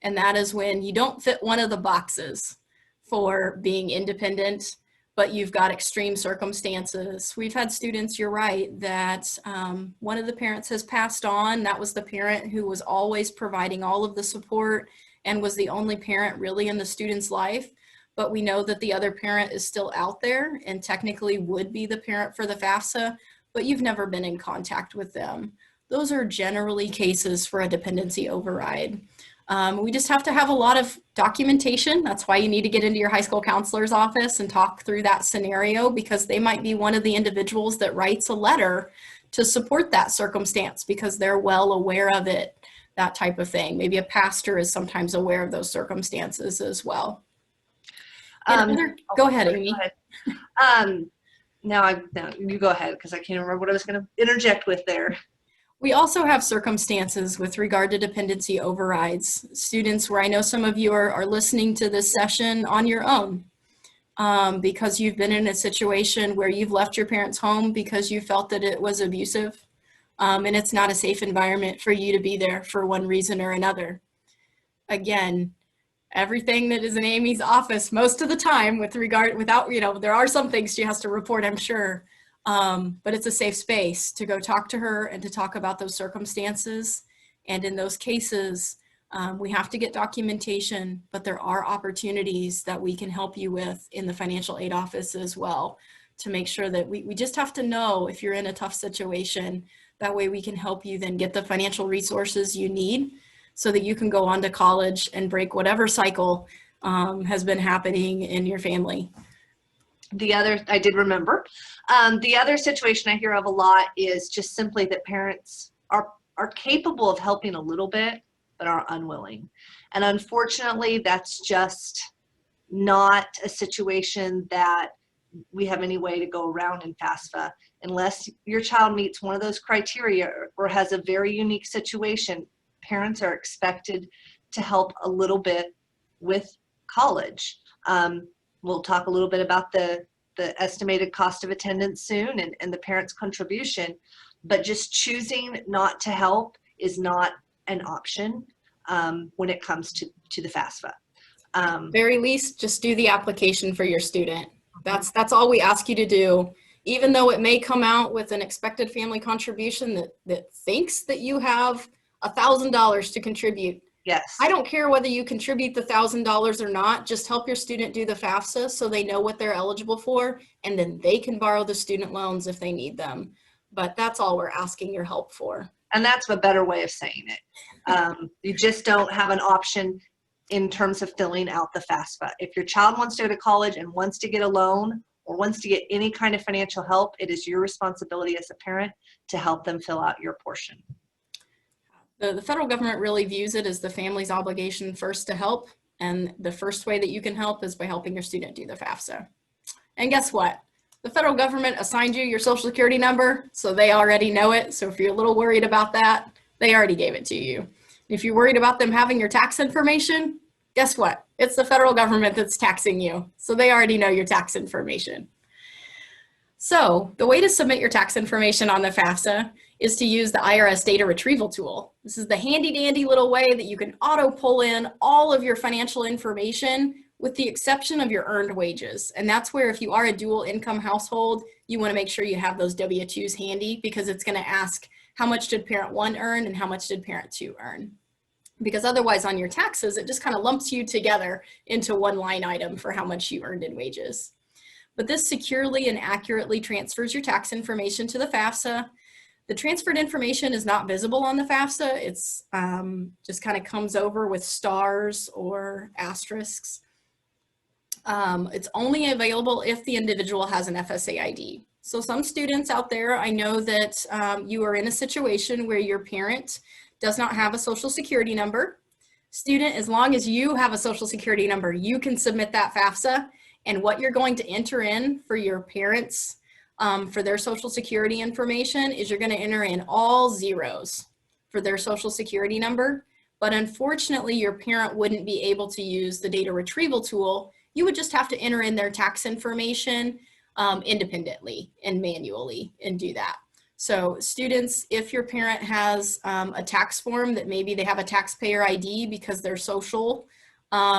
And that is when you don't fit one of the boxes for being independent, but you've got extreme circumstances. We've had students, you're right, that one of the parents has passed on. That was the parent who was always providing all of the support and was the only parent really in the student's life. But we know that the other parent is still out there and technically would be the parent for the FAFSA, but you've never been in contact with them. Those are generally cases for a dependency override. We just have to have a lot of documentation. That's why you need to get into your high school counselor's office and talk through that scenario, because they might be one of the individuals that writes a letter to support that circumstance because they're well aware of it, that type of thing. Maybe a pastor is sometimes aware of those circumstances as well. Go ahead, Amy. Go ahead. No, you go ahead, because I can't remember what I was going to interject with there. We also have circumstances with regard to dependency overrides. Students where I know some of you are listening to this session on your own because you've been in a situation where you've left your parents' home because you felt that it was abusive and it's not a safe environment for you to be there for one reason or another. Again, everything that is in Amy's office most of the time there are some things she has to report, I'm sure. But it's a safe space to go talk to her and to talk about those circumstances. And in those cases, we have to get documentation, but there are opportunities that we can help you with in the financial aid office as well to make sure that we just have to know if you're in a tough situation. That way we can help you then get the financial resources you need so that you can go on to college and break whatever cycle has been happening in your family. I did remember. The other situation I hear of a lot is just simply that parents are capable of helping a little bit, but are unwilling. And unfortunately, that's just not a situation that we have any way to go around in FAFSA. Unless your child meets one of those criteria or has a very unique situation, parents are expected to help a little bit with college. We'll talk a little bit about the estimated cost of attendance soon and the parent's contribution, but just choosing not to help is not an option when it comes to the FAFSA. Very least, just do the application for your student. That's all we ask you to do. Even though it may come out with an expected family contribution that thinks that you have $1,000 to contribute. Yes. I don't care whether you contribute the $1,000 or not, just help your student do the FAFSA so they know what they're eligible for, and then they can borrow the student loans if they need them. But that's all we're asking your help for. And that's a better way of saying it. You just don't have an option in terms of filling out the FAFSA. If your child wants to go to college and wants to get a loan or wants to get any kind of financial help, it is your responsibility as a parent to help them fill out your portion. The federal government really views it as the family's obligation first to help, and the first way that you can help is by helping your student do the FAFSA. And guess what? The federal government assigned you your social security number, so they already know it. So if you're a little worried about that, they already gave it to you. If you're worried about them having your tax information, guess what? It's the federal government that's taxing you, so they already know your tax information. So the way to submit your tax information on the FAFSA is to use the IRS data retrieval tool. This is the handy dandy little way that you can auto pull in all of your financial information with the exception of your earned wages. And that's where if you are a dual income household, you want to make sure you have those W-2s handy, because it's going to ask how much did parent 1 earn and how much did parent 2 earn. Because otherwise on your taxes, it just kind of lumps you together into one line item for how much you earned in wages. But this securely and accurately transfers your tax information to the FAFSA. The transferred information is not visible on the FAFSA. It's just kind of comes over with stars or asterisks. It's only available if the individual has an FSA ID. So some students out there, I know that you are in a situation where your parent does not have a social security number. Student, as long as you have a social security number, you can submit that FAFSA. And what you're going to enter in for your parents for their social security information is you're going to enter in all zeros for their social security number. But unfortunately, your parent wouldn't be able to use the data retrieval tool. You would just have to enter in their tax information independently and manually and do that. So students, if your parent has a tax form that maybe they have a taxpayer ID because their social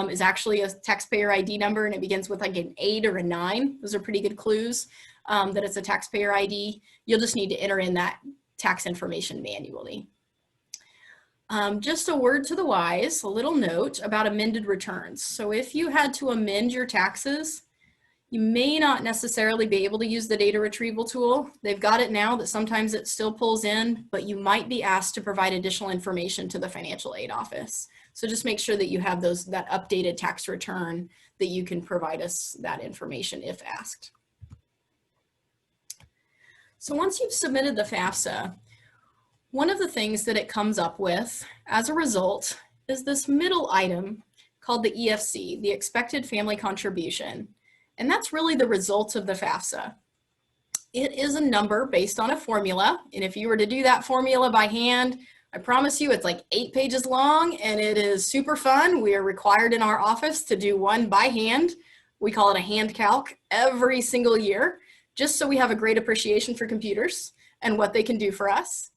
is actually a taxpayer ID number and it begins with like an 8 or a 9. Those are pretty good clues that it's a taxpayer ID. You'll just need to enter in that tax information manually. Just a word to the wise, a little note about amended returns. So if you had to amend your taxes, you may not necessarily be able to use the data retrieval tool. They've got it now that sometimes it still pulls in, but you might be asked to provide additional information to the financial aid office. So just make sure that you have that updated tax return that you can provide us that information if asked. So once you've submitted the FAFSA, one of the things that it comes up with as a result is this middle item called the EFC, the expected family contribution. And that's really the result of the FAFSA. It is a number based on a formula. And if you were to do that formula by hand, I promise you it's like 8 pages long and it is super fun. We are required in our office to do one by hand. We call it a hand calc every single year, just so we have a great appreciation for computers and what they can do for us.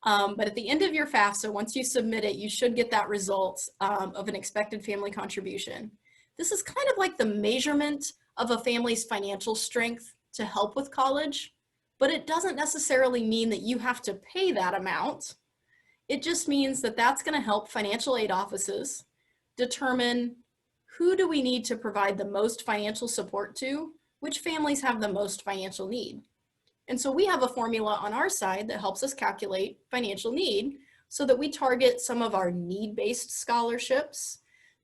But at the end of your FAFSA, once you submit it, you should get that result of an expected family contribution. This is kind of like the measurement of a family's financial strength to help with college, but it doesn't necessarily mean that you have to pay that amount. It just means that that's going to help financial aid offices determine who do we need to provide the most financial support to, which families have the most financial need. And so we have a formula on our side that helps us calculate financial need so that we target some of our need-based scholarships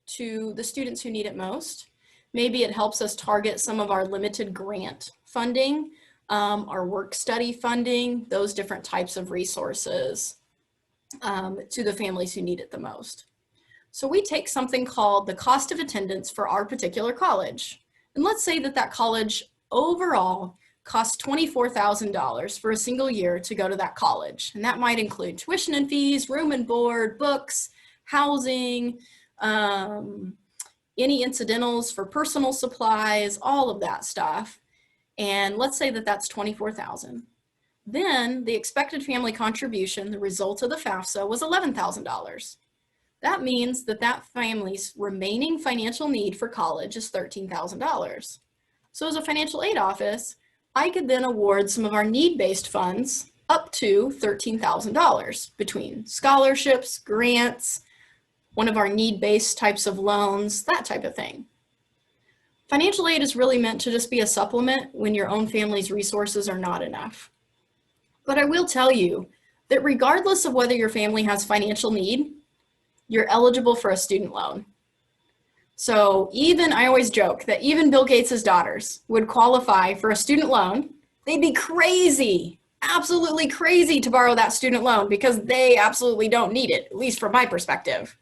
to the students who need it most. Maybe it helps us target some of our limited grant funding, our work study funding, those different types of resources to the families who need it the most. So we take something called the cost of attendance for our particular college. And let's say that that college overall costs $24,000 for a single year to go to that college. And that might include tuition and fees, room and board, books, housing, any incidentals for personal supplies, all of that stuff. And let's say that that's $24,000. Then the expected family contribution, the result of the FAFSA, was $11,000. That means that that family's remaining financial need for college is $13,000. So as a financial aid office, I could then award some of our need-based funds up to $13,000 between scholarships, grants, one of our need-based types of loans, that type of thing. Financial aid is really meant to just be a supplement when your own family's resources are not enough. But I will tell you that regardless of whether your family has financial need, you're eligible for a student loan. So even, I always joke that even Bill Gates' daughters would qualify for a student loan. They'd be crazy absolutely crazy to borrow that student loan because they absolutely don't need it, at least from my perspective.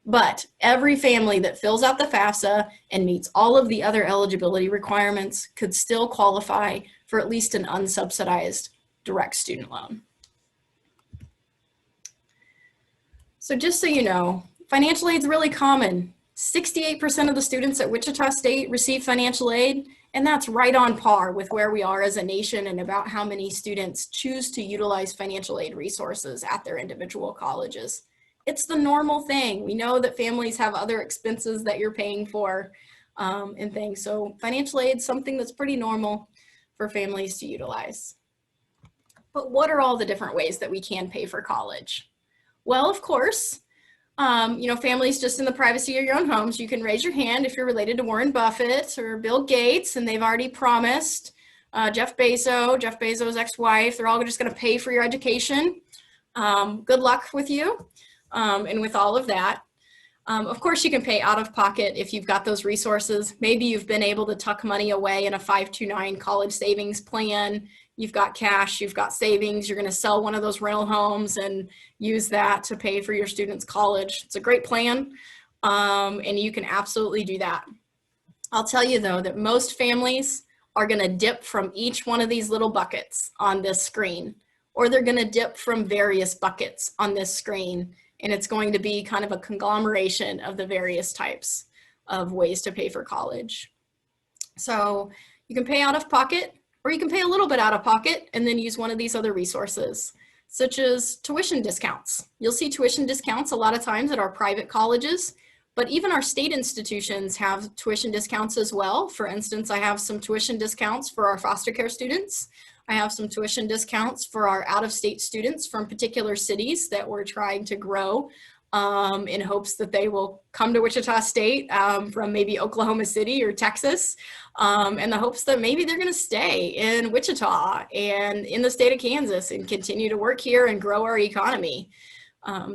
But every family that fills out the FAFSA and meets all of the other eligibility requirements could still qualify for at least an unsubsidized direct student loan. So just so you know, financial aid is really common. 68% of the students at Wichita State receive financial aid, and that's right on par with where we are as a nation and about how many students choose to utilize financial aid resources at their individual colleges. It's the normal thing. We know that families have other expenses that you're paying for and things. So financial aid is something that's pretty normal for families to utilize. But what are all the different ways that we can pay for college? Well, of course, families just in the privacy of your own homes, you can raise your hand if you're related to Warren Buffett or Bill Gates, and they've already promised Jeff Bezos' ex-wife, they're all just going to pay for your education. Good luck with you and with all of that. Of course, you can pay out of pocket if you've got those resources. Maybe you've been able to tuck money away in a 529 college savings plan. You've got cash, you've got savings, you're going to sell one of those rental homes and use that to pay for your students' college. It's a great plan, and you can absolutely do that. I'll tell you, though, that most families are going to dip from each one of these little buckets on this screen, or they're going to dip from various buckets on this screen, and it's going to be kind of a conglomeration of the various types of ways to pay for college. So you can pay out of pocket, or you can pay a little bit out of pocket and then use one of these other resources, such as tuition discounts. You'll see tuition discounts a lot of times at our private colleges, but even our state institutions have tuition discounts as well. For instance, I have some tuition discounts for our foster care students. I have some tuition discounts for our out-of-state students from particular cities that we're trying to grow in hopes that they will come to Wichita State from maybe Oklahoma City or Texas, in the hopes that maybe they're going to stay in Wichita and in the state of Kansas and continue to work here and grow our economy.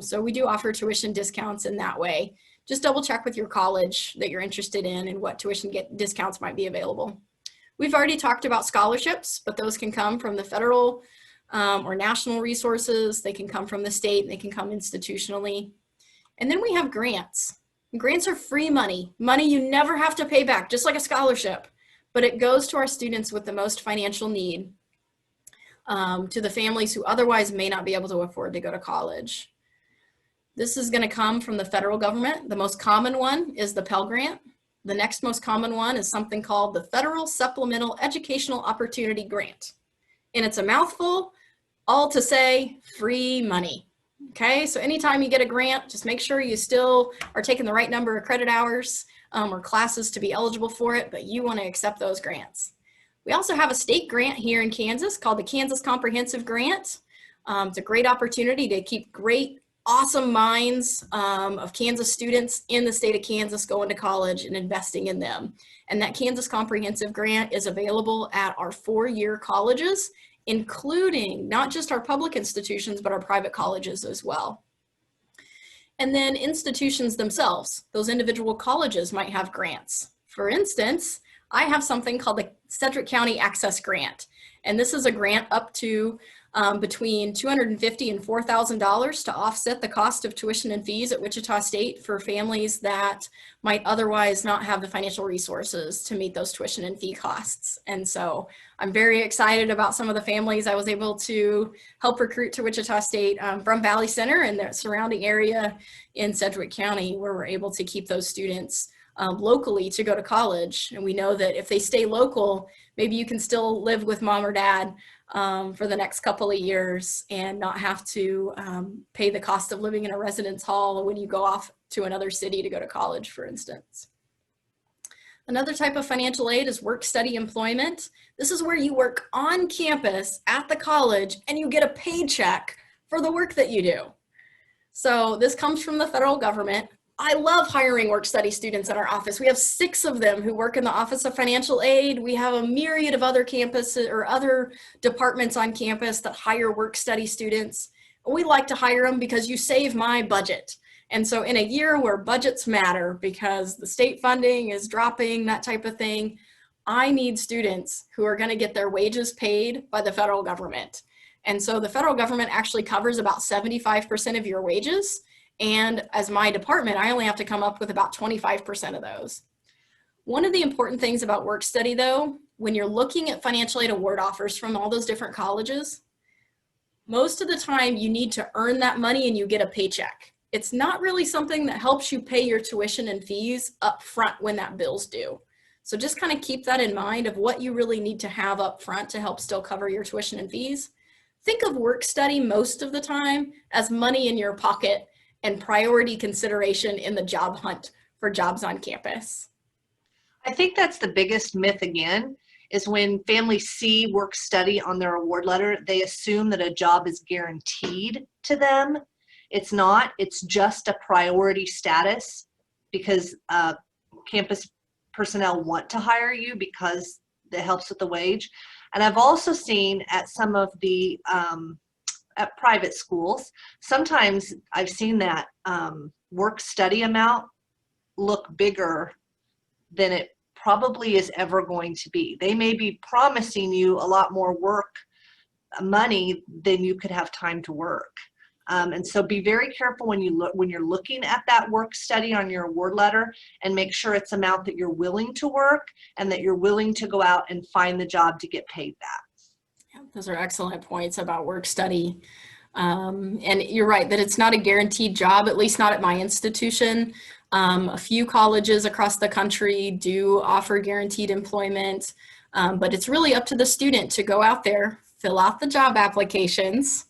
So we do offer tuition discounts in that way. Just double check with your college that you're interested in and what tuition discounts might be available. We've already talked about scholarships, but those can come from the federal or national resources. They can come from the state, and they can come institutionally. And then we have grants. Grants are free money, money you never have to pay back, just like a scholarship, but it goes to our students with the most financial need, to the families who otherwise may not be able to afford to go to college. This is going to come from the federal government. The most common one is the Pell Grant. The next most common one is something called the Federal Supplemental Educational Opportunity Grant. And it's a mouthful, all to say free money. Okay, so anytime you get a grant, just make sure you still are taking the right number of credit hours or classes to be eligible for it, but you want to accept those grants. We also have a state grant here in Kansas called the Kansas Comprehensive Grant. It's a great opportunity to keep great, awesome minds of Kansas students in the state of Kansas going to college and investing in them. And that Kansas Comprehensive Grant is available at our 4-year colleges, including not just our public institutions, but our private colleges as well. And then institutions themselves, those individual colleges might have grants. For instance, I have something called the Cedric County Access Grant. And this is a grant up to between $250,000 and $4,000 to offset the cost of tuition and fees at Wichita State for families that might otherwise not have the financial resources to meet those tuition and fee costs. And so I'm very excited about some of the families I was able to help recruit to Wichita State from Valley Center and the surrounding area in Cedric County, where we're able to keep those students locally to go to college. And we know that if they stay local, maybe you can still live with mom or dad for the next couple of years and not have to pay the cost of living in a residence hall when you go off to another city to go to college, for instance. Another type of financial aid is work-study employment. This is where you work on campus at the college and you get a paycheck for the work that you do. So this comes from the federal government. I love hiring work-study students in our office. We have 6 of them who work in the Office of Financial Aid. We have a myriad of other campuses or other departments on campus that hire work-study students. We like to hire them because you save my budget. And so in a year where budgets matter because the state funding is dropping, that type of thing, I need students who are going to get their wages paid by the federal government. And so the federal government actually covers about 75% of your wages. And as my department, I only have to come up with about 25% of those. One of the important things about work study, though, when you're looking at financial aid award offers from all those different colleges, most of the time you need to earn that money and you get a paycheck. It's not really something that helps you pay your tuition and fees up front when that bill's due. So just kind of keep that in mind of what you really need to have up front to help still cover your tuition and fees. Think of work study most of the time as money in your pocket and priority consideration in the job hunt for jobs on campus. I think that's the biggest myth again, is when families see work study on their award letter, they assume that a job is guaranteed to them. It's not, it's just a priority status because campus personnel want to hire you because it helps with the wage. And I've also seen at some of the at private schools, sometimes I've seen that work study amount look bigger than it probably is ever going to be. They may be promising you a lot more work money than you could have time to work. And so be very careful when you're looking at that work study on your award letter, and make sure it's amount that you're willing to work and that you're willing to go out and find the job to get paid that. Yeah, those are excellent points about work study. And you're right that it's not a guaranteed job, at least not at my institution. A few colleges across the country do offer guaranteed employment, but it's really up to the student to go out there, fill out the job applications.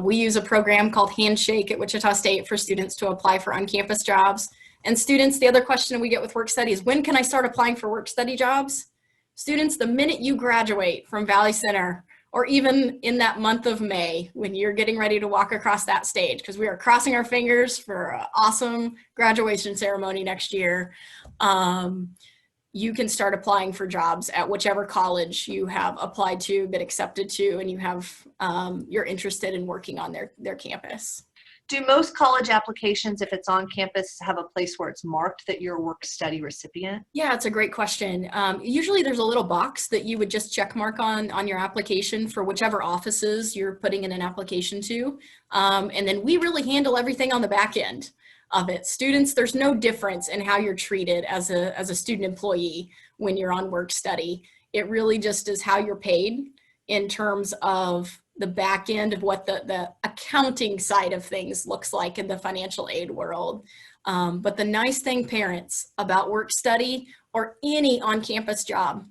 We use a program called Handshake at Wichita State for students to apply for on-campus jobs. And students, the other question we get with work study is, when can I start applying for work study jobs? Students, the minute you graduate from Valley Center, or even in that month of May when you're getting ready to walk across that stage, because we are crossing our fingers for an awesome graduation ceremony next year, you can start applying for jobs at whichever college you have applied to, been accepted to, and you have, you're interested in working on their campus. Do most college applications, if it's on campus, have a place where it's marked that you're a work study recipient? Yeah, it's a great question. Usually there's a little box that you would just check mark on your application for whichever offices you're putting in an application to. And then we really handle everything on the back end of it. Students, there's no difference in how you're treated as a student employee when you're on work study. It really just is how you're paid in terms of the back end of what the accounting side of things looks like in the financial aid world. But the nice thing, parents, about work study or any on-campus job,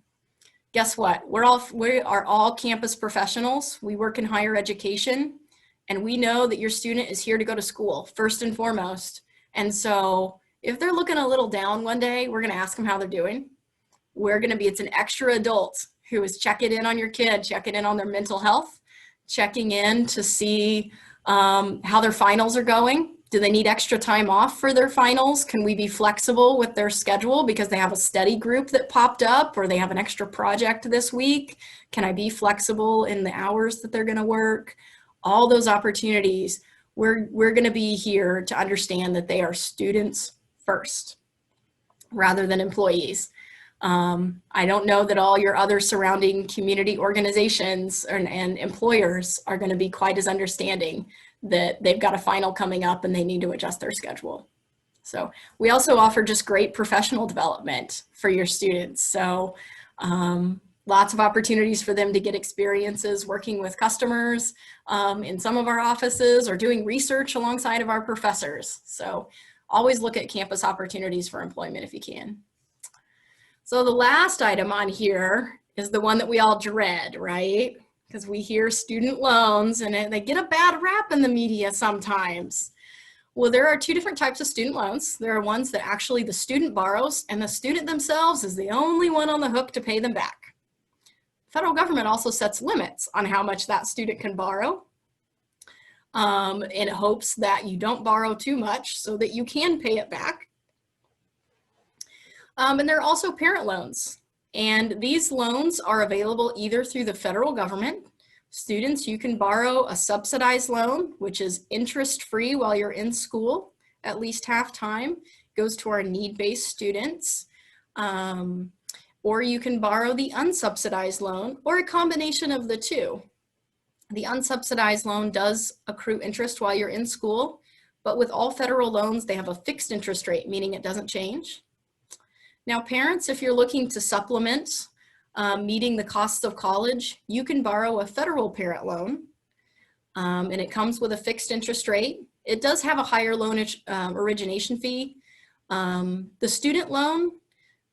guess what? We are all campus professionals. We work in higher education, and we know that your student is here to go to school first and foremost. And so if they're looking a little down one day, we're going to ask them how they're doing. It's an extra adult who is checking in on your kid, checking in on their mental health, checking in to see how their finals are going. Do they need extra time off for their finals? Can we be flexible with their schedule because they have a study group that popped up, or they have an extra project this week? Can I be flexible in the hours that they're going to work? All those opportunities, we're going to be here to understand that they are students first rather than employees. I don't know that all your other surrounding community organizations and employers are going to be quite as understanding that they've got a final coming up and they need to adjust their schedule. So we also offer just great professional development for your students. So lots of opportunities for them to get experiences working with customers in some of our offices, or doing research alongside of our professors. So always look at campus opportunities for employment if you can. So the last item on here is the one that we all dread, right? Because we hear student loans and they get a bad rap in the media sometimes. Well, there are two different types of student loans. There are ones that actually the student borrows, and the student themselves is the only one on the hook to pay them back. Federal government also sets limits on how much that student can borrow in hopes that you don't borrow too much so that you can pay it back. And there are also parent loans, and these loans are available either through the federal government. Students, you can borrow a subsidized loan, which is interest-free while you're in school, at least half time, goes to our need-based students. Or you can borrow the unsubsidized loan, or a combination of the two. The unsubsidized loan does accrue interest while you're in school, but with all federal loans, they have a fixed interest rate, meaning it doesn't change. Now, parents, if you're looking to supplement meeting the costs of college, you can borrow a federal parent loan, and it comes with a fixed interest rate. It does have a higher loan origination fee. The student loan,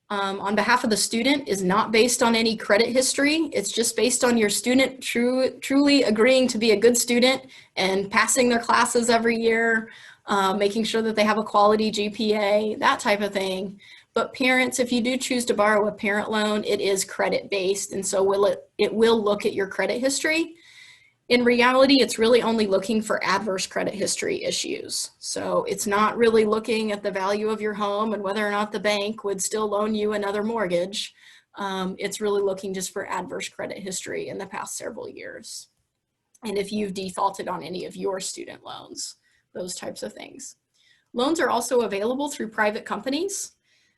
on behalf of the student, is not based on any credit history. It's just based on your student truly agreeing to be a good student and passing their classes every year, making sure that they have a quality GPA, that type of thing. But parents, if you do choose to borrow a parent loan, it is credit based, and so it will look at your credit history. In reality, it's really only looking for adverse credit history issues. So it's not really looking at the value of your home and whether or not the bank would still loan you another mortgage. It's really looking just for adverse credit history in the past several years. And if you've defaulted on any of your student loans, those types of things. Loans are also available through private companies.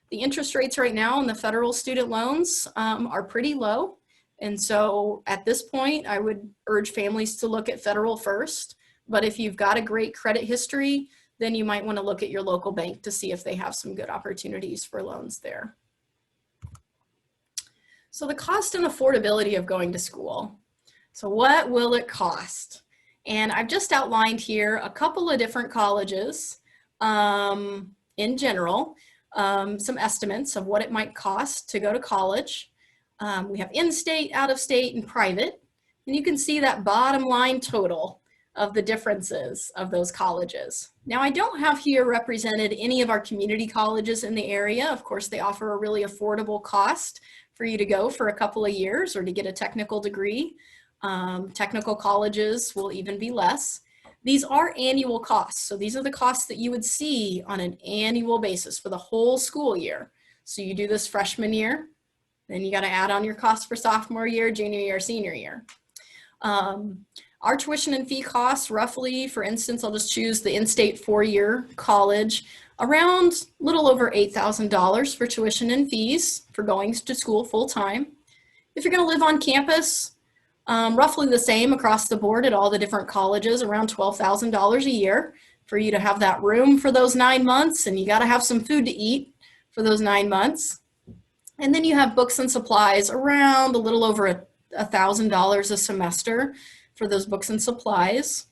The interest rates right now on the federal student loans are pretty low. And so at this point, I would urge families to look at federal first. But if you've got a great credit history, then you might want to look at your local bank to see if they have some good opportunities for loans there. So the cost and affordability of going to school. So what will it cost? And I've just outlined here a couple of different colleges in general, some estimates of what it might cost to go to college. We have in-state, out-of-state, and private. And you can see that bottom line total of the differences of those colleges. Now, I don't have here represented any of our community colleges in the area. Of course, they offer a really affordable cost for you to go for a couple of years or to get a technical degree. Technical colleges will even be less. These are annual costs. So these are the costs that you would see on an annual basis for the whole school year. So you do this freshman year, then you got to add on your costs for sophomore year, junior year, senior year. Our tuition and fee costs roughly, for instance, I'll just choose the in-state four-year college, around a little over $8,000 for tuition and fees for going to school full-time. If you're going to live on campus, roughly the same across the board at all the different colleges, around $12,000 a year for you to have that room for those 9 months, and you got to have some food to eat for those 9 months. And then you have books and supplies around a little over $1,000 a semester for those books and supplies.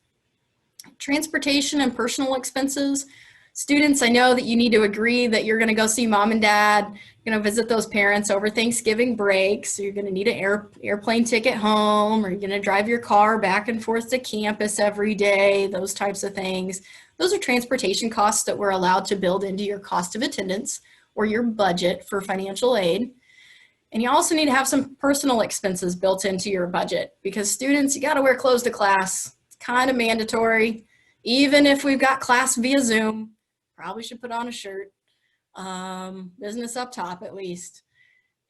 Transportation and personal expenses. Students, I know that you need to agree that you're going to go see mom and dad, you're going to visit those parents over Thanksgiving break. So you're going to need an airplane ticket home, or you're going to drive your car back and forth to campus every day, those types of things. Those are transportation costs that we're allowed to build into your cost of attendance or your budget for financial aid. And you also need to have some personal expenses built into your budget, because students, you got to wear clothes to class. It's kind of mandatory. Even if we've got class via Zoom, probably should put on a shirt, business up top at least.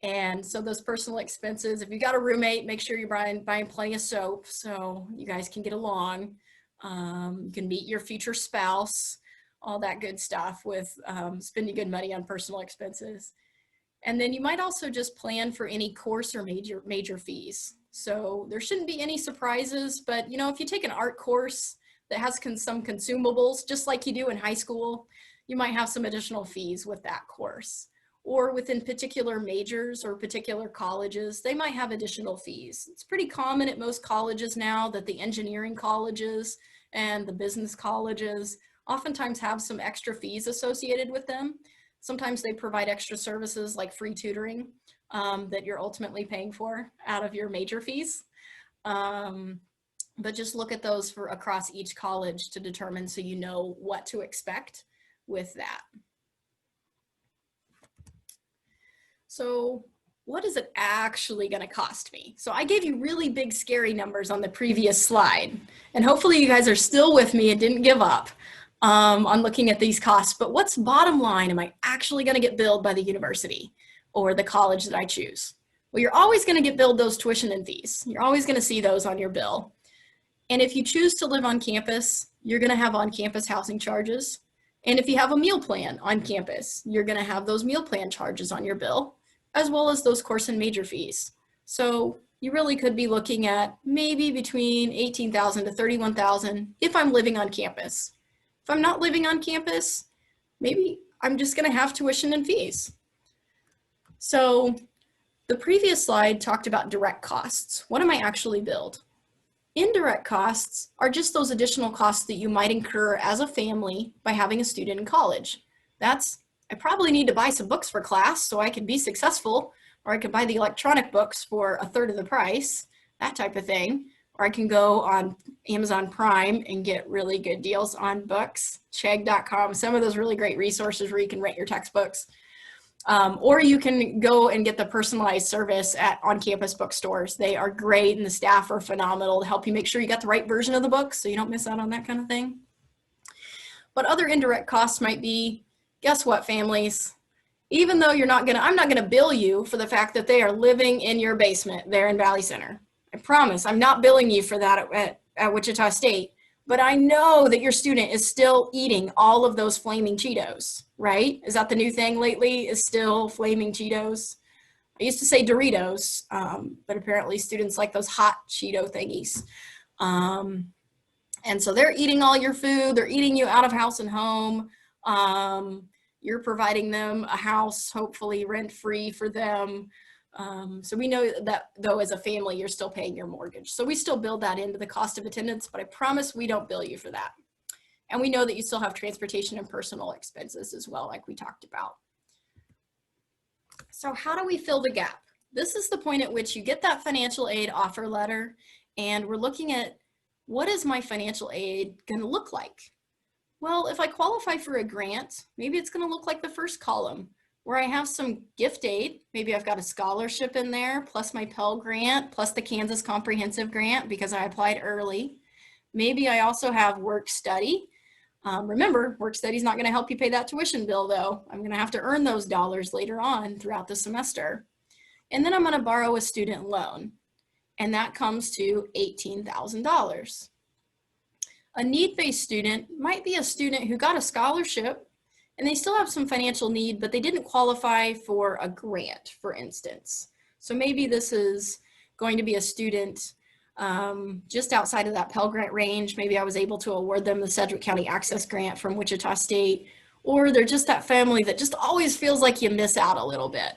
And so those personal expenses, if you got a roommate, make sure you're buying plenty of soap so you guys can get along. You can meet your future spouse, all that good stuff with spending good money on personal expenses. And then you might also just plan for any course or major fees. So there shouldn't be any surprises, but you know, if you take an art course that has some consumables, just like you do in high school, you might have some additional fees with that course. Or within particular majors or particular colleges, they might have additional fees. It's pretty common at most colleges now that the engineering colleges and the business colleges oftentimes have some extra fees associated with them. Sometimes they provide extra services like free tutoring that you're ultimately paying for out of your major fees. But just look at those for across each college to determine so you know what to expect with that. So what is it actually going to cost me? So I gave you really big scary numbers on the previous slide, and hopefully you guys are still with me and didn't give up on looking at these costs. But what's bottom line am I actually going to get billed by the university or the college that I choose? Well, you're always going to get billed those tuition and fees. You're always going to see those on your bill. And if you choose to live on campus, you're going to have on-campus housing charges. And if you have a meal plan on campus, you're going to have those meal plan charges on your bill, as well as those course and major fees. So you really could be looking at maybe between $18,000 to $31,000 if I'm living on campus. If I'm not living on campus, maybe I'm just going to have tuition and fees. So the previous slide talked about direct costs. What am I actually billed? Indirect costs are just those additional costs that you might incur as a family by having a student in college. That's, I probably need to buy some books for class so I can be successful, or I can buy the electronic books for 1/3 of the price, that type of thing. Or I can go on Amazon Prime and get really good deals on books, chegg.com, some of those really great resources where you can rent your textbooks. Or you can go and get the personalized service at on-campus bookstores. They are great and the staff are phenomenal to help you make sure you got the right version of the book so you don't miss out on that kind of thing. But other indirect costs might be, guess what, families? Even though I'm not gonna bill you for the fact that they are living in your basement there in Valley Center. I promise, I'm not billing you for that at Wichita State, but I know that your student is still eating all of those flaming Cheetos, right? Is that the new thing lately, is still flaming Cheetos? I used to say Doritos, but apparently students like those hot Cheeto thingies. And so they're eating all your food, they're eating you out of house and home. You're providing them a house, hopefully rent-free for them. So we know that though as a family, you're still paying your mortgage. So we still build that into the cost of attendance, but I promise we don't bill you for that. And we know that you still have transportation and personal expenses as well, like we talked about. So how do we fill the gap? This is the point at which you get that financial aid offer letter, and we're looking at what is my financial aid going to look like? Well, if I qualify for a grant, maybe it's going to look like the first column, where I have some gift aid. Maybe I've got a scholarship in there, plus my Pell Grant, plus the Kansas Comprehensive Grant because I applied early. Maybe I also have work study. Remember, work study is not going to help you pay that tuition bill, though. I'm going to have to earn those dollars later on throughout the semester. And then I'm going to borrow a student loan, and that comes to $18,000. A need-based student might be a student who got a scholarship and they still have some financial need, but they didn't qualify for a grant, for instance. So maybe this is going to be a student just outside of that Pell Grant range. Maybe I was able to award them the Cedric County Access Grant from Wichita State, or they're just that family that just always feels like you miss out a little bit.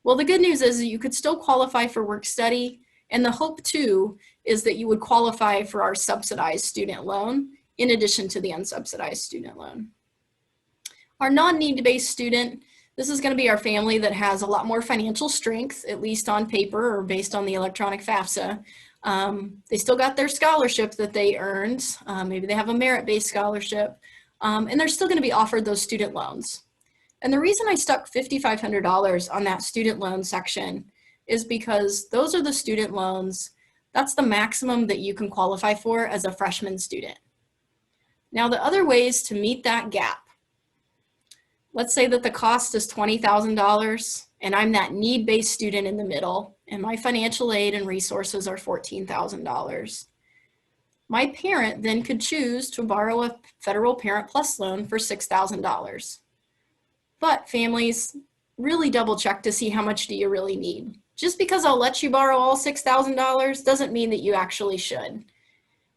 Well, the good news is you could still qualify for work study, and the hope too is that you would qualify for our subsidized student loan in addition to the unsubsidized student loan. Our non-need-based student, this is going to be our family that has a lot more financial strength, at least on paper or based on the electronic Fafsa. They still got their scholarship that they earned. Maybe they have a merit-based scholarship, and they're still going to be offered those student loans. And the reason I stuck $5,500 on that student loan section is because those are the student loans. That's the maximum that you can qualify for as a freshman student. Now, the other ways to meet that gap, let's say that the cost is $20,000 and I'm that need-based student in the middle and my financial aid and resources are $14,000. My parent then could choose to borrow a federal Parent Plus loan for $6,000. But families, really double check to see how much do you really need. Just because I'll let you borrow all $6,000 doesn't mean that you actually should.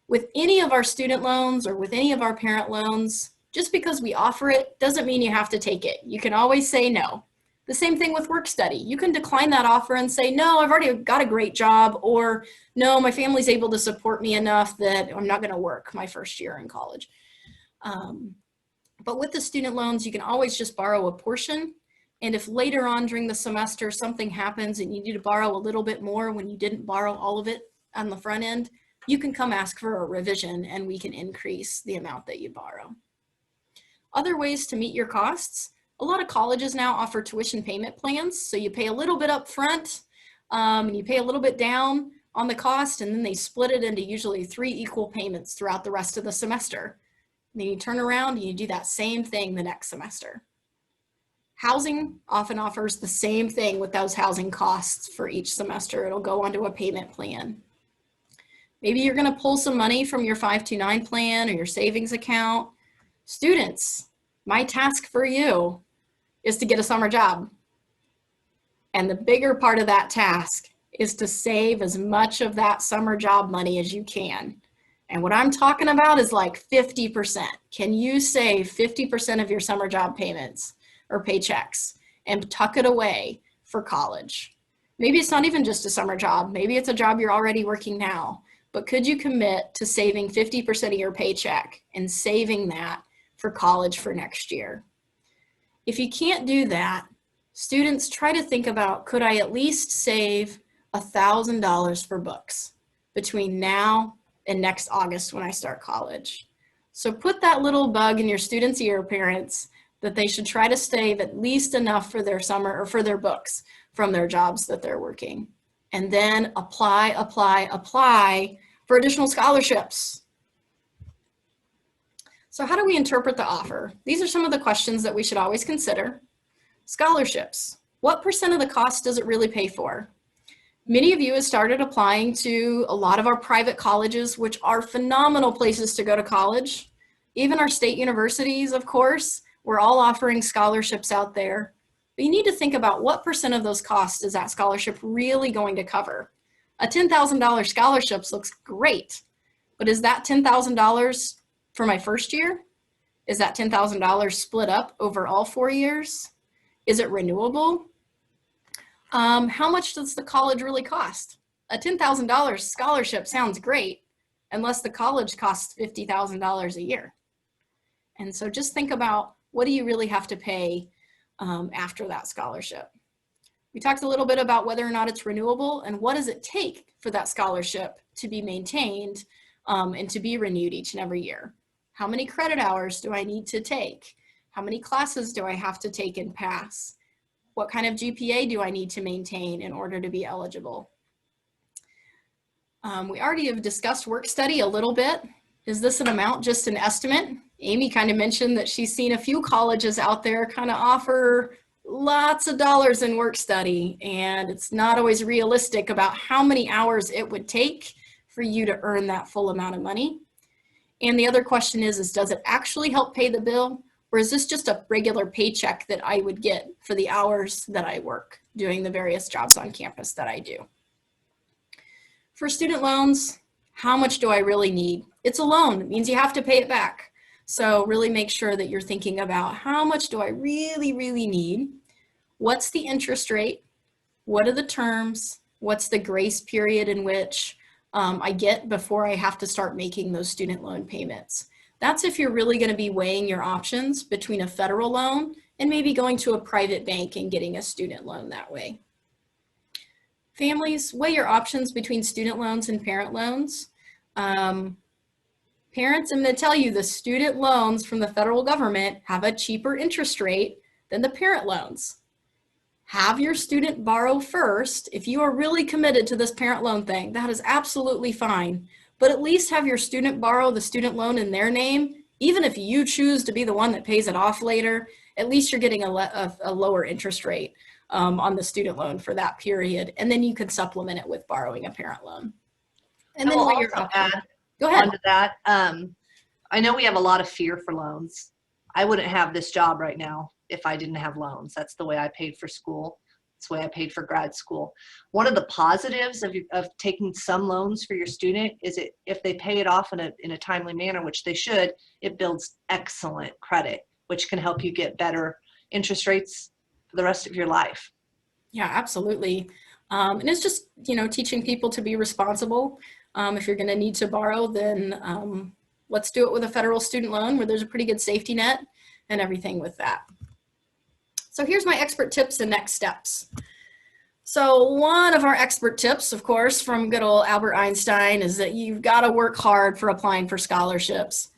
With any of our student loans or with any of our parent loans, just because we offer it doesn't mean you have to take it. You can always say no. The same thing with work study. You can decline that offer and say, no, I've already got a great job, or no, my family's able to support me enough that I'm not going to work my first year in college. But with the student loans, you can always just borrow a portion. And if later on during the semester something happens and you need to borrow a little bit more when you didn't borrow all of it on the front end, you can come ask for a revision and we can increase the amount that you borrow. Other ways to meet your costs, a lot of colleges now offer tuition payment plans. So you pay a little bit up front and you pay a little bit down on the cost, and then they split it into usually 3 equal payments throughout the rest of the semester. And then you turn around and you do that same thing the next semester. Housing often offers the same thing with those housing costs for each semester. It'll go onto a payment plan. Maybe you're going to pull some money from your 529 plan or your savings account. Students, my task for you is to get a summer job. And the bigger part of that task is to save as much of that summer job money as you can. And what I'm talking about is like 50%. Can you save 50% of your summer job payments or paychecks and tuck it away for college? Maybe it's not even just a summer job. Maybe it's a job you're already working now. But could you commit to saving 50% of your paycheck and saving that for college for next year? If you can't do that, students try to think about, could I at least save $1,000 for books between now and next August when I start college? So put that little bug in your students' ear, parents, that they should try to save at least enough for their summer or for their books from their jobs that they're working. And then apply for additional scholarships. So how do we interpret the offer? These are some of the questions that we should always consider. Scholarships. What percent of the cost does it really pay for? Many of you have started applying to a lot of our private colleges, which are phenomenal places to go to college. Even our state universities, of course, we're all offering scholarships out there. But you need to think about what percent of those costs is that scholarship really going to cover. A $10,000 scholarship looks great, but is that $10,000 for my first year? Is that $10,000 split up over all 4 years? Is it renewable? How much does the college really cost? A $10,000 scholarship sounds great, unless the college costs $50,000 a year. And so just think about, what do you really have to pay after that scholarship? We talked a little bit about whether or not it's renewable, and what does it take for that scholarship to be maintained and to be renewed each and every year? How many credit hours do I need to take? How many classes do I have to take and pass? What kind of GPA do I need to maintain in order to be eligible? We already have discussed work study a little bit. Is this an amount just an estimate? Amy kind of mentioned that she's seen a few colleges out there kind of offer lots of dollars in work study, and it's not always realistic about how many hours it would take for you to earn that full amount of money. And the other question is does it actually help pay the bill, or is this just a regular paycheck that I would get for the hours that I work doing the various jobs on campus that I do? For student loans, how much do I really need? It's a loan. It means you have to pay it back. So really make sure that you're thinking about, how much do I really need? What's the interest rate? What are the terms? What's the grace period in which I get before I have to start making those student loan payments? That's if you're really going to be weighing your options between a federal loan and maybe going to a private bank and getting a student loan that way. Families, weigh your options between student loans and parent loans. Parents, I'm going to tell you, the student loans from the federal government have a cheaper interest rate than the parent loans. Have your student borrow first. If you are really committed to this parent loan thing, that is absolutely fine. But at least have your student borrow the student loan in their name. Even if you choose to be the one that pays it off later, at least you're getting a lower interest rate on the student loan for that period. And then you can supplement it with borrowing a parent loan. And then weigh your options. Go ahead. Onto that. I know we have a lot of fear for loans. I wouldn't have this job right now if I didn't have loans. That's the way I paid for school. That's the way I paid for grad school. One of the positives of taking some loans for your student is if they pay it off in a timely manner, which they should, it builds excellent credit, which can help you get better interest rates for the rest of your life. Yeah, absolutely. And it's just, teaching people to be responsible. If you're going to need to borrow, then let's do it with a federal student loan where there's a pretty good safety net and everything with that. So here's my expert tips and next steps. So one of our expert tips, of course, from good old Albert Einstein is that you've got to work hard for applying for scholarships.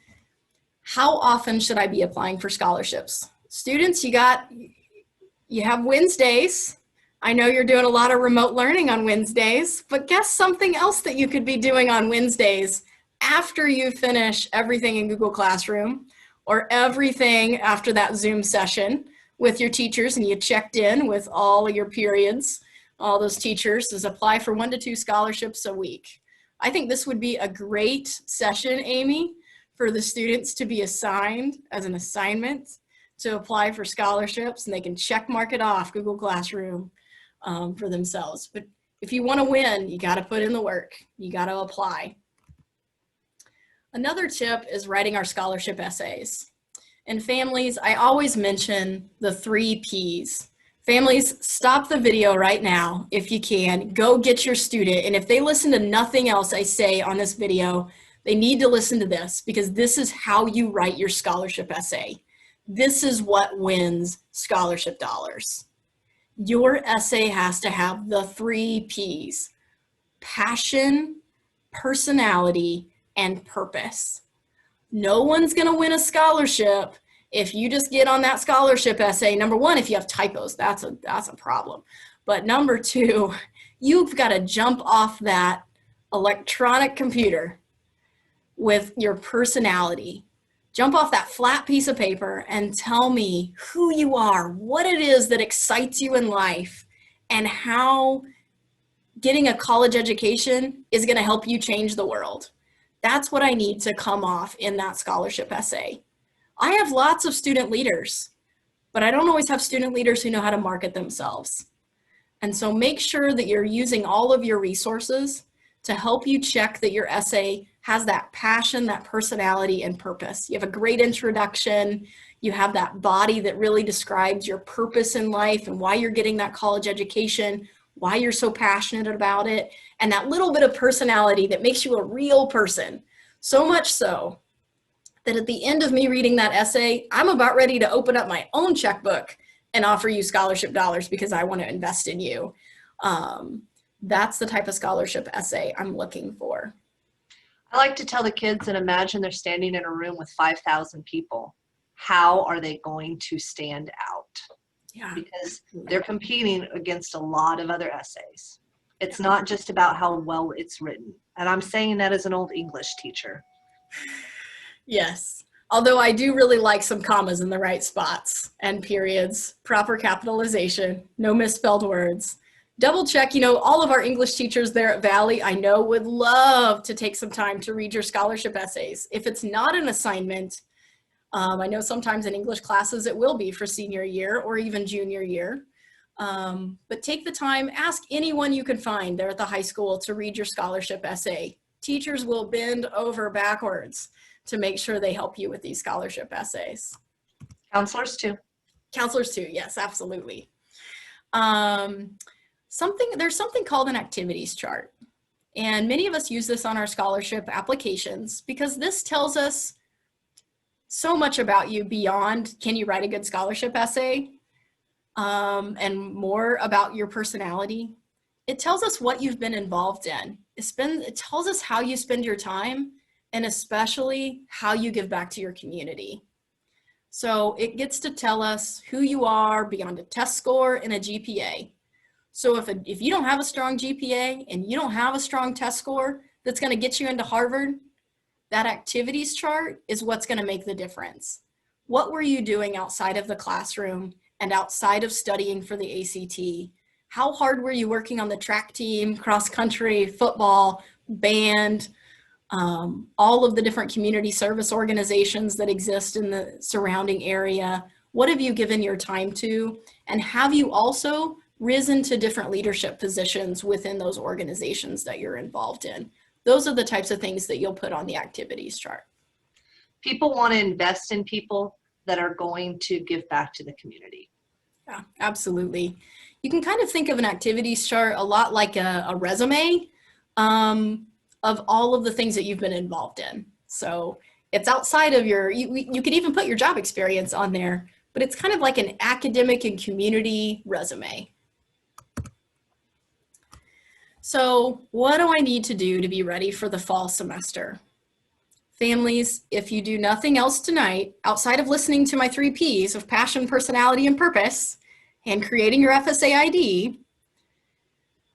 How often should I be applying for scholarships? Students, you have Wednesdays. I know you're doing a lot of remote learning on Wednesdays, but guess something else that you could be doing on Wednesdays after you finish everything in Google Classroom or everything after that Zoom session with your teachers and you checked in with all of your periods, all those teachers, is apply for 1 to 2 scholarships a week. I think this would be a great session, Amy, for the students to be assigned as an assignment to apply for scholarships, and they can check mark it off Google Classroom for themselves. But If you want to win, you got to put in the work. You got to apply. Another tip is writing our scholarship essays. And families, I always mention the 3 Ps. Families, stop the video right now if you can. Go get your student. And if they listen to nothing else I say on this video, they need to listen to this, because this is how you write your scholarship essay. This is what wins scholarship dollars. Your essay has to have the 3 Ps: passion, personality, and purpose. No one's going to win a scholarship if you just get on that scholarship essay. Number one, if you have typos, that's a problem. But number 2, you've got to jump off that electronic computer with your personality. Jump off that flat piece of paper and tell me who you are, what it is that excites you in life, and how getting a college education is going to help you change the world. That's what I need to come off in that scholarship essay. I have lots of student leaders, but I don't always have student leaders who know how to market themselves. And so make sure that you're using all of your resources to help you check that your essay has that passion, that personality, and purpose. You have a great introduction. You have that body that really describes your purpose in life and why you're getting that college education, why you're so passionate about it, and that little bit of personality that makes you a real person. So much so that at the end of me reading that essay, I'm about ready to open up my own checkbook and offer you scholarship dollars because I want to invest in you. That's the type of scholarship essay I'm looking for. I like to tell the kids and imagine they're standing in a room with 5,000 people. How are they going to stand out? Yeah. Because they're competing against a lot of other essays. It's not just about how well it's written. And I'm saying that as an old English teacher. Yes. Although I do really like some commas in the right spots and periods, proper capitalization, no misspelled words. Double check, all of our English teachers there at Valley, I know, would love to take some time to read your scholarship essays. If it's not an assignment, I know sometimes in English classes it will be for senior year or even junior year. But take the time, ask anyone you can find there at the high school to read your scholarship essay. Teachers will bend over backwards to make sure they help you with these scholarship essays. Counselors too. Counselors too, yes, absolutely. There's something called an activities chart. And many of us use this on our scholarship applications because this tells us so much about you beyond can you write a good scholarship essay, and more about your personality. It tells us what you've been involved in. It tells us how you spend your time, and especially how you give back to your community. So it gets to tell us who you are beyond a test score and a GPA. So if you don't have a strong GPA and you don't have a strong test score that's going to get you into Harvard, that activities chart is what's going to make the difference. What were you doing outside of the classroom and outside of studying for the ACT? How hard were you working on the track team, cross country, football, band, all of the different community service organizations that exist in the surrounding area? What have you given your time to? And have you also risen to different leadership positions within those organizations that you're involved in? Those are the types of things that you'll put on the activities chart. People want to invest in people that are going to give back to the community. Yeah, absolutely. You can kind of think of an activities chart a lot like a resume of all of the things that you've been involved in. So it's outside of you could even put your job experience on there, but it's kind of like an academic and community resume. So what do I need to do to be ready for the fall semester? Families, if you do nothing else tonight, outside of listening to my 3 Ps of passion, personality, and purpose, and creating your Fsa Id,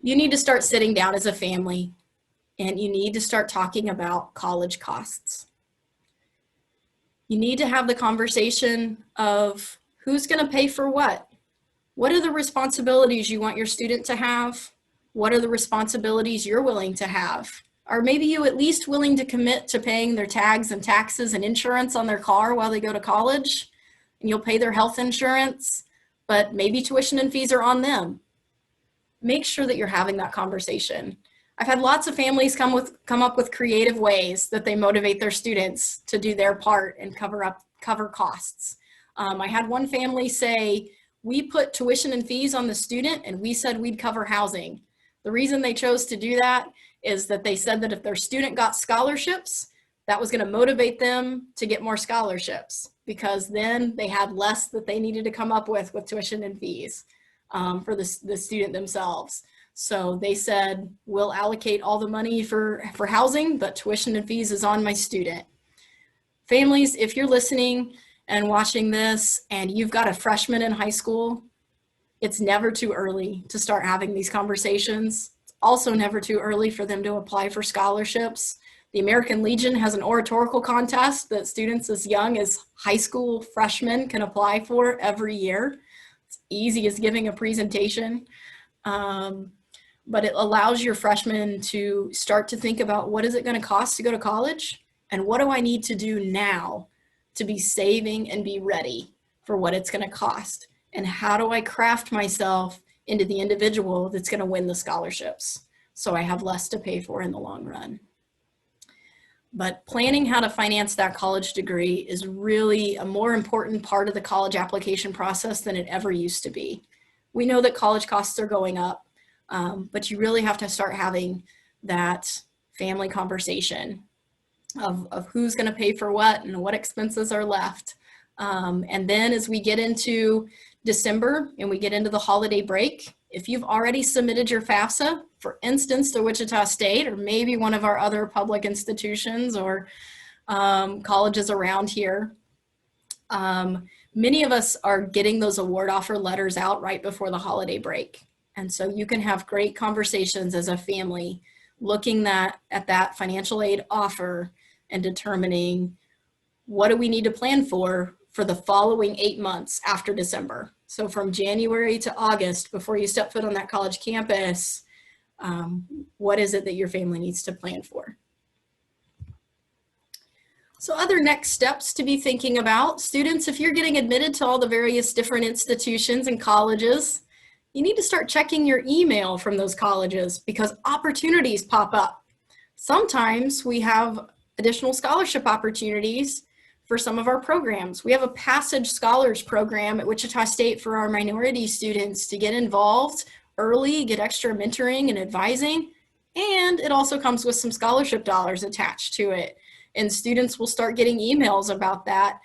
you need to start sitting down as a family, and you need to start talking about college costs. You need to have the conversation of who's going to pay for what? What are the responsibilities you want your student to have? What are the responsibilities you're willing to have? Are maybe you at least willing to commit to paying their tags and taxes and insurance on their car while they go to college? And you'll pay their health insurance, but maybe tuition and fees are on them. make sure that you're having that conversation. I've had lots of families come up with creative ways that they motivate their students to do their part and cover costs. I had one family say, we put tuition and fees on the student and we said we'd cover housing. The reason they chose to do that is that they said that if their student got scholarships, that was going to motivate them to get more scholarships, because then they had less that they needed to come up with tuition and fees for the student themselves. So they said, we'll allocate all the money for housing, but tuition and fees is on my student. Families, if you're listening and watching this and you've got a freshman in high school, it's never too early to start having these conversations. It's also never too early for them to apply for scholarships. The American Legion has an oratorical contest that students as young as high school freshmen can apply for every year. It's easy as giving a presentation. But it allows your freshmen to start to think about, what is it going to cost to go to college? And what do I need to do now to be saving and be ready for what it's going to cost? And how do I craft myself into the individual that's going to win the scholarships so I have less to pay for in the long run? But planning how to finance that college degree is really a more important part of the college application process than it ever used to be. We know that college costs are going up, but you really have to start having that family conversation of who's going to pay for what and what expenses are left. And then as we get into December and we get into the holiday break, if you've already submitted your Fafsa, for instance, to Wichita State or maybe one of our other public institutions or colleges around here, many of us are getting those award offer letters out right before the holiday break. And so you can have great conversations as a family looking at that financial aid offer and determining, what do we need to plan for the following 8 months after December. So from January to August, before you step foot on that college campus, what is it that your family needs to plan for? So other next steps to be thinking about, students, if you're getting admitted to all the various different institutions and colleges, you need to start checking your email from those colleges because opportunities pop up. Sometimes we have additional scholarship opportunities for some of our programs. We have a Passage Scholars program at Wichita State for our minority students to get involved early, get extra mentoring and advising, and it also comes with some scholarship dollars attached to it. And students will start getting emails about that,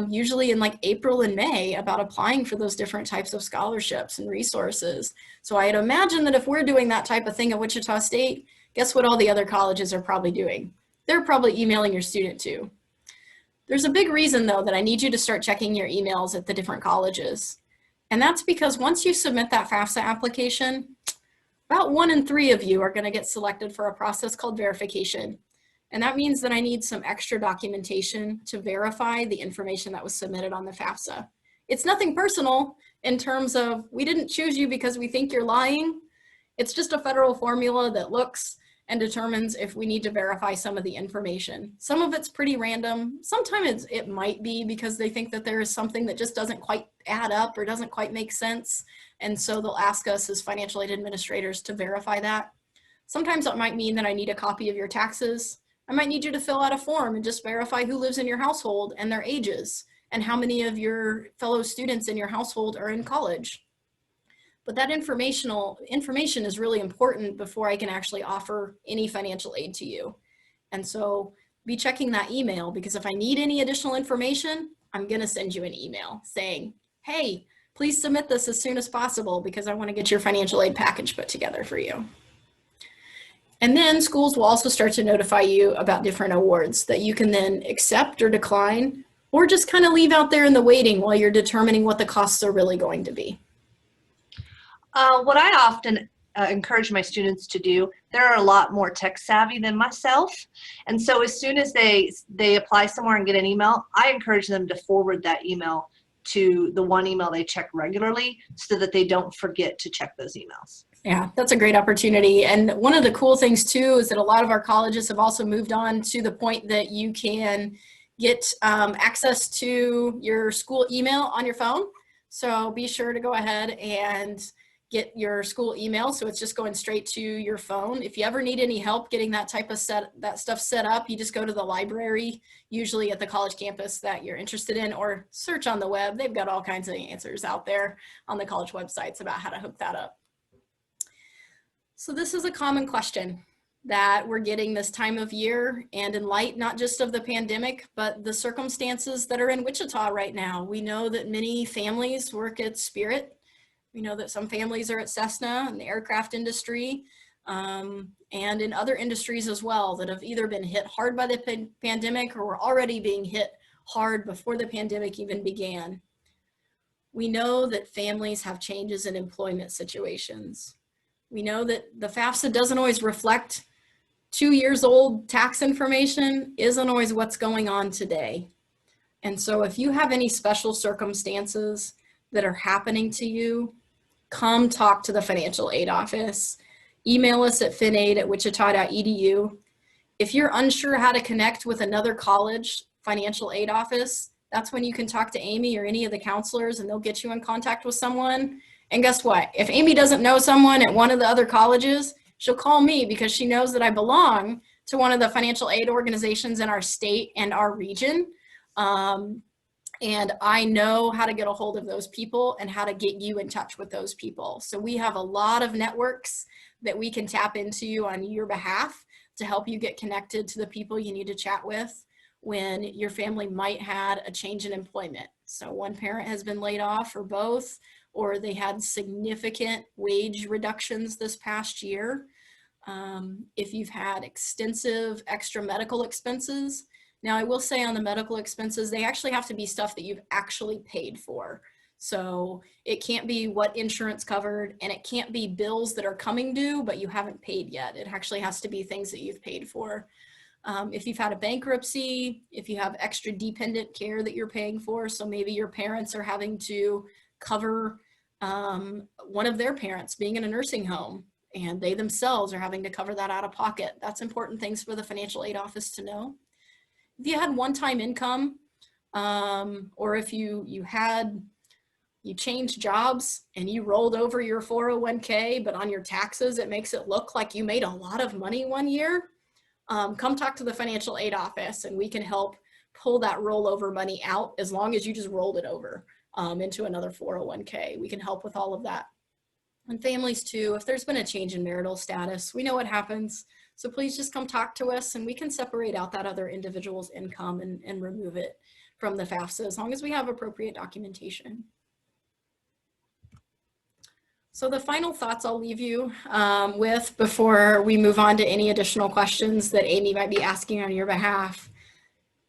usually in like April and May, about applying for those different types of scholarships and resources. So I'd imagine that if we're doing that type of thing at Wichita State, guess what all the other colleges are probably doing? They're probably emailing your student too. There's a big reason though that I need you to start checking your emails at the different colleges. And that's because once you submit that FAFSA application, about 1 in 3 of you are going to get selected for a process called verification. And that means that I need some extra documentation to verify the information that was submitted on the FAFSA. It's nothing personal in terms of we didn't choose you because we think you're lying. It's just a federal formula that looks and determines if we need to verify some of the information. Some of it's pretty random. Sometimes it might be because they think that there is something that just doesn't quite add up or doesn't quite make sense. And so they'll ask us as financial aid administrators to verify that. Sometimes it might mean that I need a copy of your taxes. I might need you to fill out a form and just verify who lives in your household and their ages and how many of your fellow students in your household are in college. But that information is really important before I can actually offer any financial aid to you. And so be checking that email, because if I need any additional information, I'm going to send you an email saying, hey, please submit this as soon as possible because I want to get your financial aid package put together for you. And then schools will also start to notify you about different awards that you can then accept or decline, or just kind of leave out there in the waiting while you're determining what the costs are really going to be. What I often encourage my students to do, they're a lot more tech savvy than myself. And so as soon as they apply somewhere and get an email, I encourage them to forward that email to the one email they check regularly so that they don't forget to check those emails. Yeah, that's a great opportunity. And one of the cool things too is that a lot of our colleges have also moved on to the point that you can get access to your school email on your phone. So be sure to go ahead and get your school email, so it's just going straight to your phone. If you ever need any help getting that type of stuff set up, you just go to the library, usually at the college campus that you're interested in, or search on the web. They've got all kinds of answers out there on the college websites about how to hook that up. So this is a common question that we're getting this time of year, and in light not just of the pandemic, but the circumstances that are in Wichita right now. We know that many families work at Spirit. We know that some families are at Cessna in the aircraft industry, and in other industries as well that have either been hit hard by the pandemic or were already being hit hard before the pandemic even began. We know that families have changes in employment situations. We know that the Fafsa doesn't always reflect 2 years old tax information, isn't always what's going on today. And so if you have any special circumstances that are happening to you, come talk to the financial aid office. Email us at finaid@wichita.edu. If you're unsure how to connect with another college financial aid office, that's when you can talk to Amy or any of the counselors, and they'll get you in contact with someone. And guess what? If Amy doesn't know someone at one of the other colleges, she'll call me because she knows that I belong to one of the financial aid organizations in our state and our region. And I know how to get a hold of those people and how to get you in touch with those people. So we have a lot of networks that we can tap into on your behalf to help you get connected to the people you need to chat with when your family might had a change in employment. So one parent has been laid off or both, or they had significant wage reductions this past year. If you've had extensive extra medical expenses. Now, I will say on the medical expenses, they actually have to be stuff that you've actually paid for. So it can't be what insurance covered, and it can't be bills that are coming due, but you haven't paid yet. It actually has to be things that you've paid for. If you've had a bankruptcy, if you have extra dependent care that you're paying for, so maybe your parents are having to cover one of their parents being in a nursing home, and they themselves are having to cover that out of pocket. That's important things for the financial aid office to know. If you had one-time income, or if you changed jobs and you rolled over your 401k, but on your taxes, it makes it look like you made a lot of money one year, come talk to the financial aid office and we can help pull that rollover money out as long as you just rolled it over into another 401k. We can help with all of that. And families too, if there's been a change in marital status, we know what happens. So please just come talk to us and we can separate out that other individual's income and remove it from the FAFSA as long as we have appropriate documentation. So the final thoughts I'll leave you with before we move on to any additional questions that Amy might be asking on your behalf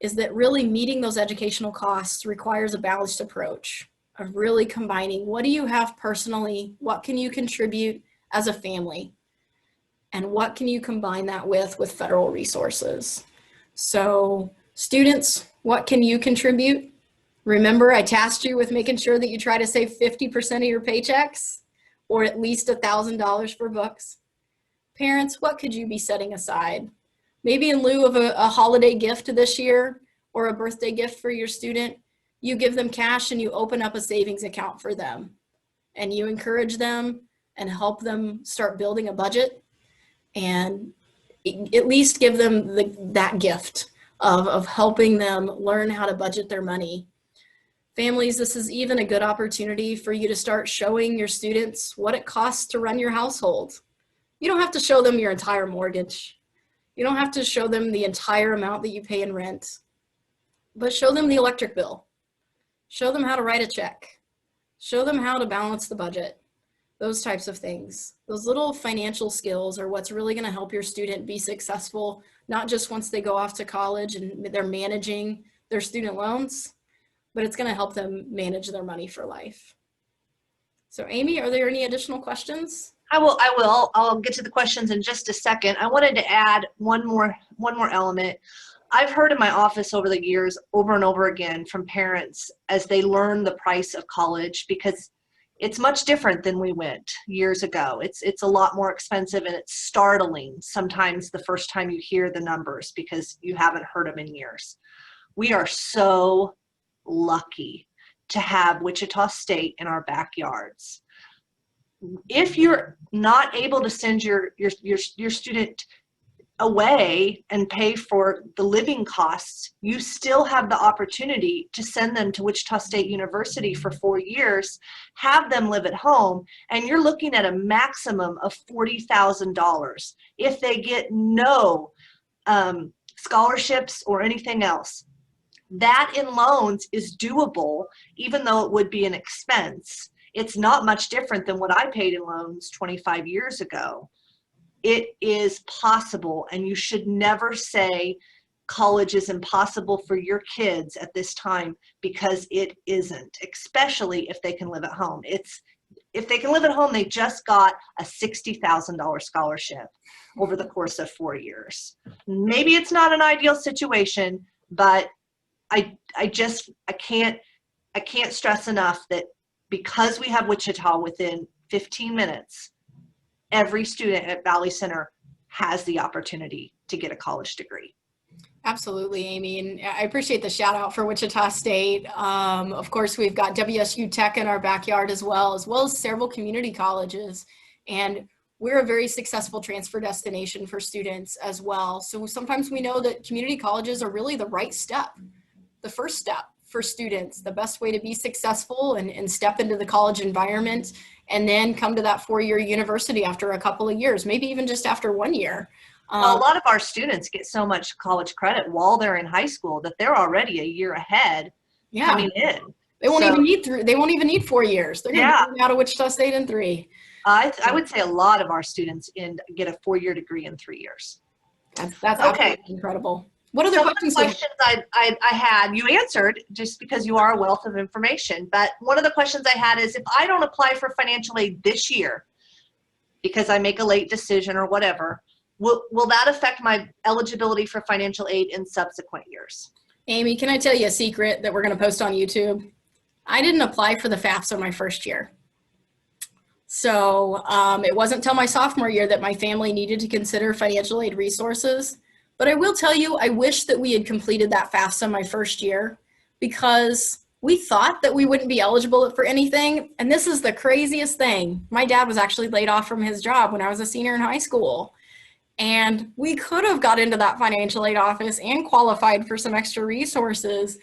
is that really meeting those educational costs requires a balanced approach of really combining what do you have personally, what can you contribute as a family, and what can you combine that with federal resources. So students, what can you contribute? Remember, I tasked you with making sure that you try to save 50% of your paychecks or at least $1,000 for books. Parents, what could you be setting aside? Maybe in lieu of a holiday gift this year or a birthday gift for your student, you give them cash and you open up a savings account for them and you encourage them and help them start building a budget and at least give them that gift of helping them learn how to budget their money. Families, this is even a good opportunity for you to start showing your students what it costs to run your household. You don't have to show them your entire mortgage. You don't have to show them the entire amount that you pay in rent, but show them the electric bill. Show them how to write a check. Show them how to balance the budget. Those types of things. Those little financial skills are what's really going to help your student be successful, not just once they go off to college and they're managing their student loans, but it's going to help them manage their money for life. So Amy, are there any additional questions? I will. I'll get to the questions in just a second. I wanted to add one more element. I've heard in my office over the years, over and over again from parents as they learn the price of college, because it's much different than we went years ago. It's a lot more expensive, and it's startling sometimes the first time you hear the numbers because you haven't heard them in years. We are so lucky to have Wichita State in our backyards. if you're not able to send your student away and pay for the living costs, you still have the opportunity to send them to Wichita State University for 4 years, have them live at home, and you're looking at a maximum of $40,000 if they get no scholarships or anything else. That in loans is doable, even though it would be an expense. It's not much different than what I paid in loans 25 years ago. It is possible, and you should never say college is impossible for your kids at this time, because it isn't, especially if they can live at home. If they can live at home, they just got a $60,000 scholarship over the course of 4 years. Maybe it's not an ideal situation, but I can't stress enough that because we have Wichita within 15 minutes, every student at Valley Center has the opportunity to get a college degree. Absolutely, Amy, and I appreciate the shout out for Wichita State. Of course, we've got WSU Tech in our backyard as well as several community colleges, and we're a very successful transfer destination for students as well. So sometimes we know that community colleges are really the right step, the first step for students, the best way to be successful and step into the college environment, and then come to that 4-year university after a couple of years, maybe even just after 1 year. A lot of our students get so much college credit while they're in high school that they're already a year ahead coming in. They won't even need 4 years. They're going to be out of Wichita State in 3. I would say a lot of our students get a 4-year degree in 3 years. That's okay. Incredible. What other questions I had, you answered just because you are a wealth of information. But one of the questions I had is, if I don't apply for financial aid this year because I make a late decision or whatever, will that affect my eligibility for financial aid in subsequent years? Amy, can I tell you a secret that we're going to post on YouTube? I didn't apply for the Fafsa my first year. So it wasn't until my sophomore year that my family needed to consider financial aid resources. But I will tell you, I wish that we had completed that Fafsa my first year, because we thought that we wouldn't be eligible for anything. And this is the craziest thing. My dad was actually laid off from his job when I was a senior in high school. And we could have got into that financial aid office and qualified for some extra resources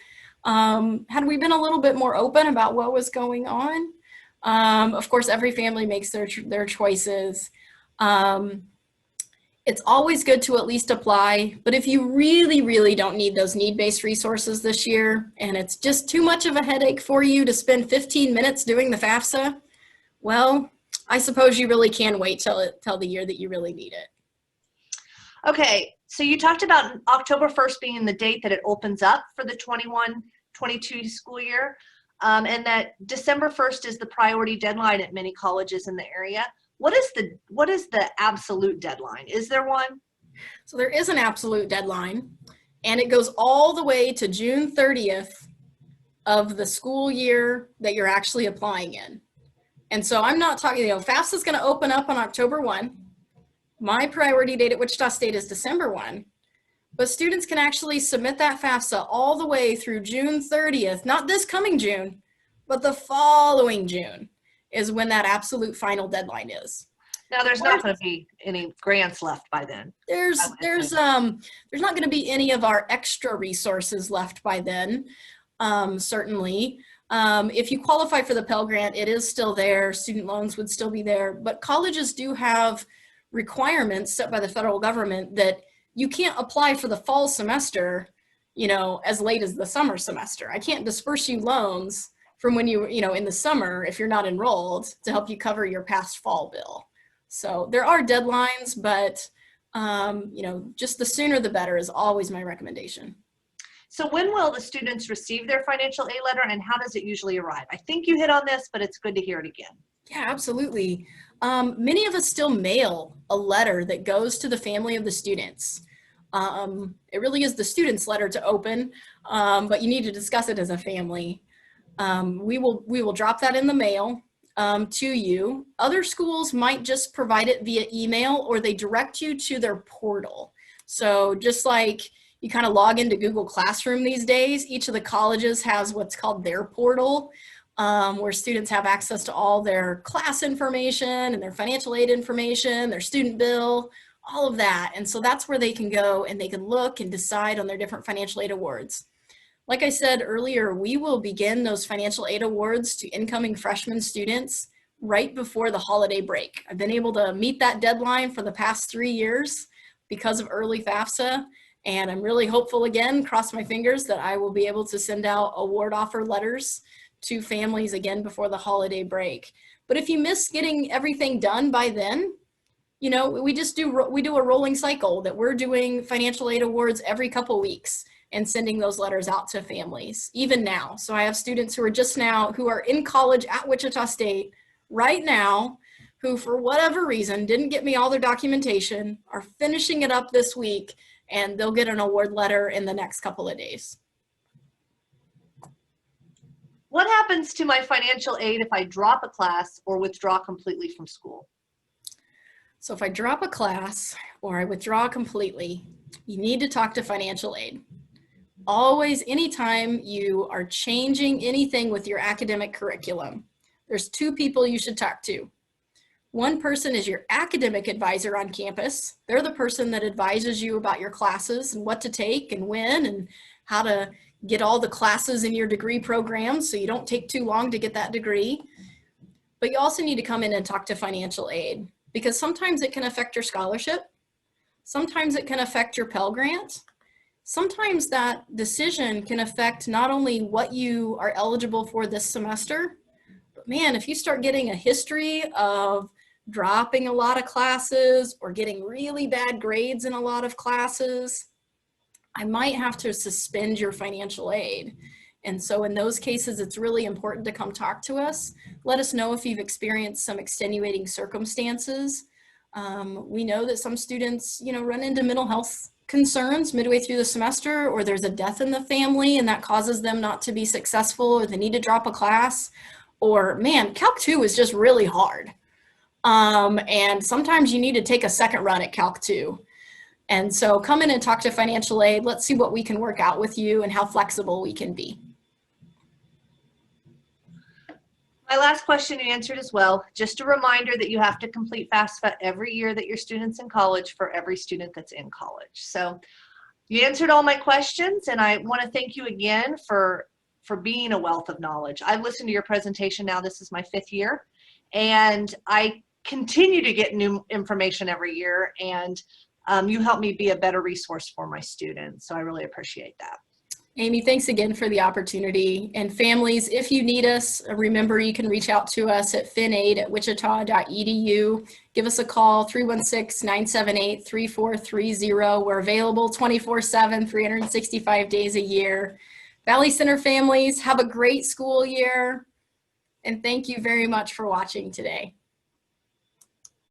had we been a little bit more open about what was going on. Of course, every family makes their choices. It's always good to at least apply, but if you really, really don't need those need-based resources this year, and it's just too much of a headache for you to spend 15 minutes doing the Fafsa, well, I suppose you really can wait till the year that you really need it. Okay, so you talked about October 1st being the date that it opens up for the 21-22 school year, and that December 1st is the priority deadline at many colleges in the area. What is the absolute deadline? Is there one? So there is an absolute deadline, and it goes all the way to June 30th of the school year that you're actually applying in. And so I'm not talking, FAFSA is going to open up on October 1. My priority date at Wichita State is December 1. But students can actually submit that FAFSA all the way through June 30th, not this coming June, but the following June is when that absolute final deadline is. Now, there's not going to be any grants left by then. There's not going to be any of our extra resources left by then, certainly. If you qualify for the Pell Grant, it is still there. Student loans would still be there. But colleges do have requirements set by the federal government that you can't apply for the fall semester, as late as the summer semester. I can't disperse you loans from when in the summer, if you're not enrolled, to help you cover your past fall bill. So there are deadlines, but just the sooner the better is always my recommendation. So when will the students receive their financial aid letter, and how does it usually arrive? I think you hit on this, but it's good to hear it again. Yeah, absolutely. Many of us still mail a letter that goes to the family of the students. It really is the student's letter to open, but you need to discuss it as a family. We will drop that in the mail to you. Other schools might just provide it via email, or they direct you to their portal. So just like you kind of log into Google Classroom these days, each of the colleges has what's called their portal. where students have access to all their class information and their financial aid information, their student bill, all of that. And so that's where they can go and they can look and decide on their different financial aid awards. Like I said earlier, we will begin those financial aid awards to incoming freshman students right before the holiday break. I've been able to meet that deadline for the past 3 years because of early Fafsa, and I'm really hopeful again, cross my fingers, that I will be able to send out award offer letters to families again before the holiday break. But if you miss getting everything done by then, you know, we do a rolling cycle that we're doing financial aid awards every couple weeks and sending those letters out to families, even now. So I have students who are in college at Wichita State right now, who for whatever reason didn't get me all their documentation, are finishing it up this week, and they'll get an award letter in the next couple of days. What happens to my financial aid if I drop a class or withdraw completely from school? So if I drop a class or I withdraw completely, you need to talk to financial aid. Always, anytime you are changing anything with your academic curriculum, there's 2 people you should talk to. One person is your academic advisor on campus. They're the person that advises you about your classes and what to take and when and how to get all the classes in your degree program so you don't take too long to get that degree. But you also need to come in and talk to financial aid, because sometimes it can affect your scholarship. Sometimes it can affect your Pell Grant. Sometimes that decision can affect not only what you are eligible for this semester, but man, if you start getting a history of dropping a lot of classes or getting really bad grades in a lot of classes, I might have to suspend your financial aid. And so in those cases, it's really important to come talk to us. Let us know if you've experienced some extenuating circumstances. We know that some students, run into mental health concerns midway through the semester, or there's a death in the family and that causes them not to be successful, or they need to drop a class, or man, Calc 2 is just really hard. And sometimes you need to take a second run at Calc 2. And so come in and talk to financial aid. Let's see what we can work out with you and how flexible we can be. My last question you answered as well. Just a reminder that you have to complete FAFSA every year that your student's in college for every student that's in college. So you answered all my questions, and I want to thank you again for being a wealth of knowledge. I've listened to your presentation now. This is my 5th year, and I continue to get new information every year, and you help me be a better resource for my students. So I really appreciate that. Amy, thanks again for the opportunity. And families, if you need us, remember you can reach out to us at finaid@wichita.edu. Give us a call, 316-978-3430. We're available 24/7, 365 days a year. Valley Center families, have a great school year. And thank you very much for watching today.